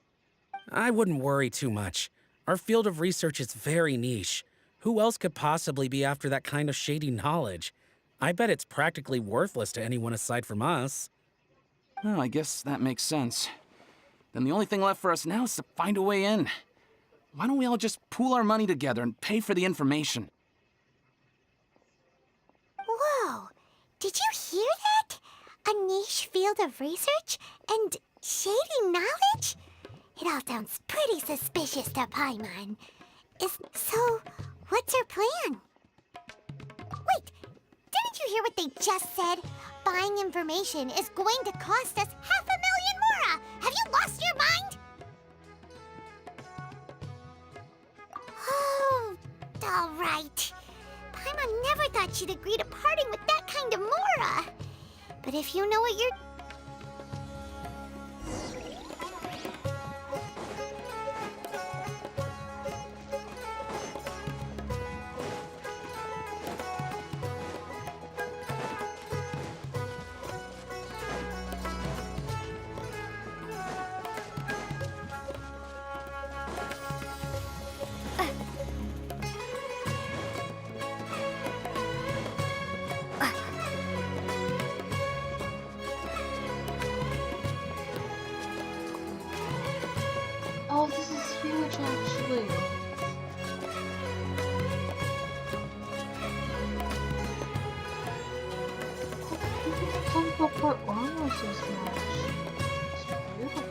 I wouldn't worry too much. Our field of research is very niche. Who else could possibly be after that kind of shady knowledge? I bet it's practically worthless to anyone aside from us. Oh, I guess that makes sense. Then the only thing left for us now is to find a way in. Why don't we all just pool our money together and pay for the information? Whoa! Did you hear that? A niche field of research and shady knowledge? It all sounds pretty suspicious to Paimon. So, what's our plan? Wait, didn't you hear what they just said? Buying information is going to cost us 500,000 Mora! Have you lost your mind? Oh, all right. Paimon never thought she'd agree to parting with that kind of Mora. But if you know what you're... Oh, this is huge, actually. People talk about Port Ormos as much. It's beautiful.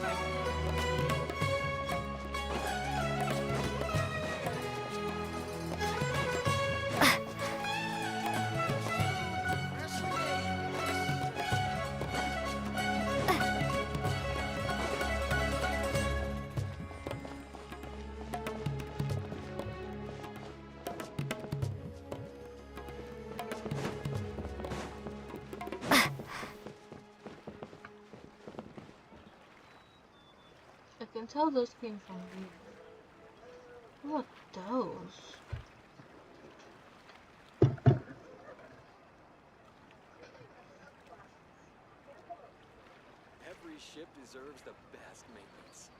I can tell those came from you. Look, those. Every ship deserves the best maintenance.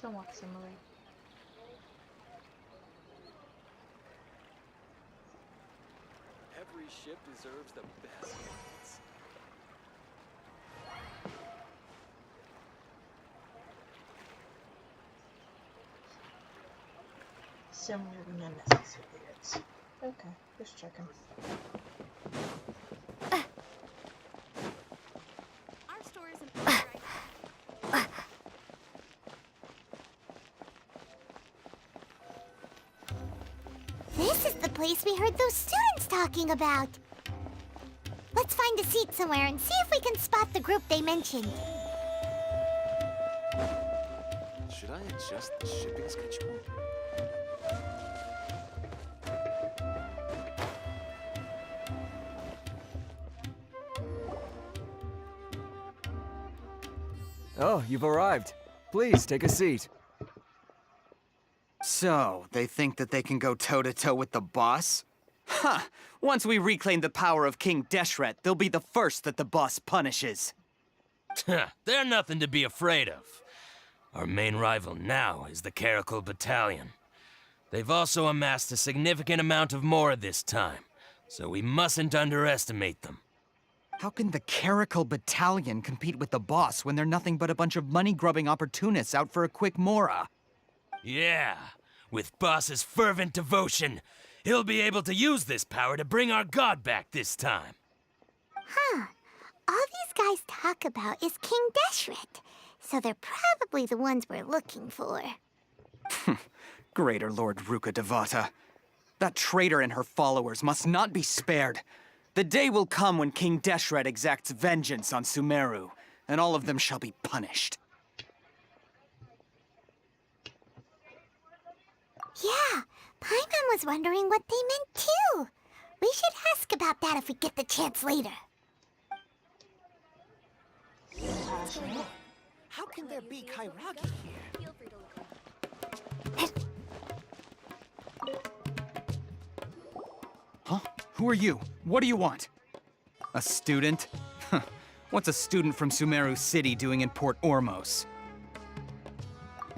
somewhat similar. Every ship deserves the best ones. Similar but not necessarily. It's okay. Just checking. Our store isn't right. This is the place we heard those students talking about. Let's find a seat somewhere and see if we can spot the group they mentioned. Should I adjust the shipping schedule? Oh, you've arrived. Please, take a seat. So, they think that they can go toe-to-toe with the boss? Huh! Once we reclaim the power of King Deshret, they'll be the first that the boss punishes. They're nothing to be afraid of. Our main rival now is the Caracal Battalion. They've also amassed a significant amount of more this time, so we mustn't underestimate them. How can the Caracal Battalion compete with the boss when they're nothing but a bunch of money-grubbing opportunists out for a quick mora? Yeah, with Boss's fervent devotion, he'll be able to use this power to bring our god back this time. Huh. All these guys talk about is King Deshret, so they're probably the ones we're looking for. Greater Lord Ruka Devata. That traitor and her followers must not be spared. The day will come when King Deshret exacts vengeance on Sumeru, and all of them shall be punished. Yeah, Paimon was wondering what they meant too. We should ask about that if we get the chance later. How can there be Kairagi here? Huh? Who are you? What do you want? A student? Huh. What's a student from Sumeru City doing in Port Ormos?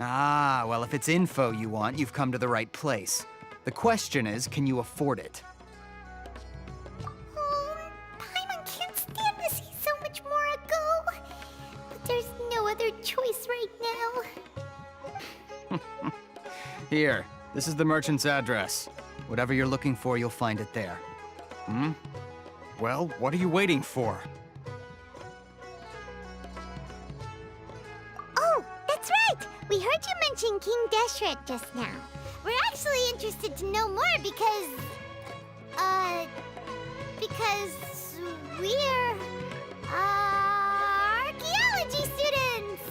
Ah, well, if it's info you want, you've come to the right place. The question is, can you afford it? Paimon can't stand to see so much more go. But there's no other choice right now. Here, this is the merchant's address. Whatever you're looking for, you'll find it there. Hmm? Well, what are you waiting for? Oh, that's right! We heard you mention King Deshret just now. We're actually interested to know more because we're, archaeology students!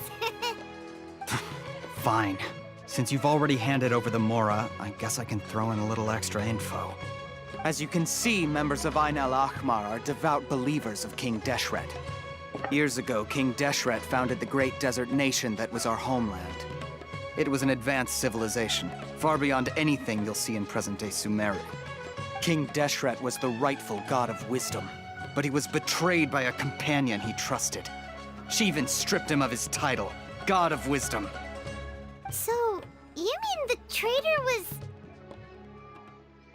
Fine. Since you've already handed over the Mora, I guess I can throw in a little extra info. As you can see, members of Ain al-Ahmar are devout believers of King Deshret. Years ago, King Deshret founded the great desert nation that was our homeland. It was an advanced civilization, far beyond anything you'll see in present-day Sumeru. King Deshret was the rightful god of wisdom, but he was betrayed by a companion he trusted. She even stripped him of his title, God of Wisdom. So, you mean the traitor was...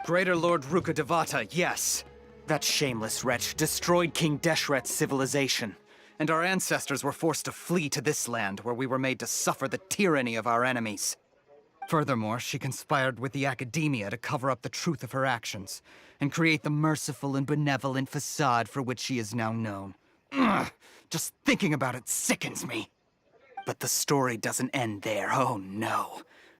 Greater Lord Ruka Devata, yes. That shameless wretch destroyed King Deshret's civilization, and our ancestors were forced to flee to this land where we were made to suffer the tyranny of our enemies. Furthermore, she conspired with the academia to cover up the truth of her actions, and create the merciful and benevolent facade for which she is now known. Ugh, just thinking about it sickens me. But the story doesn't end there, oh no.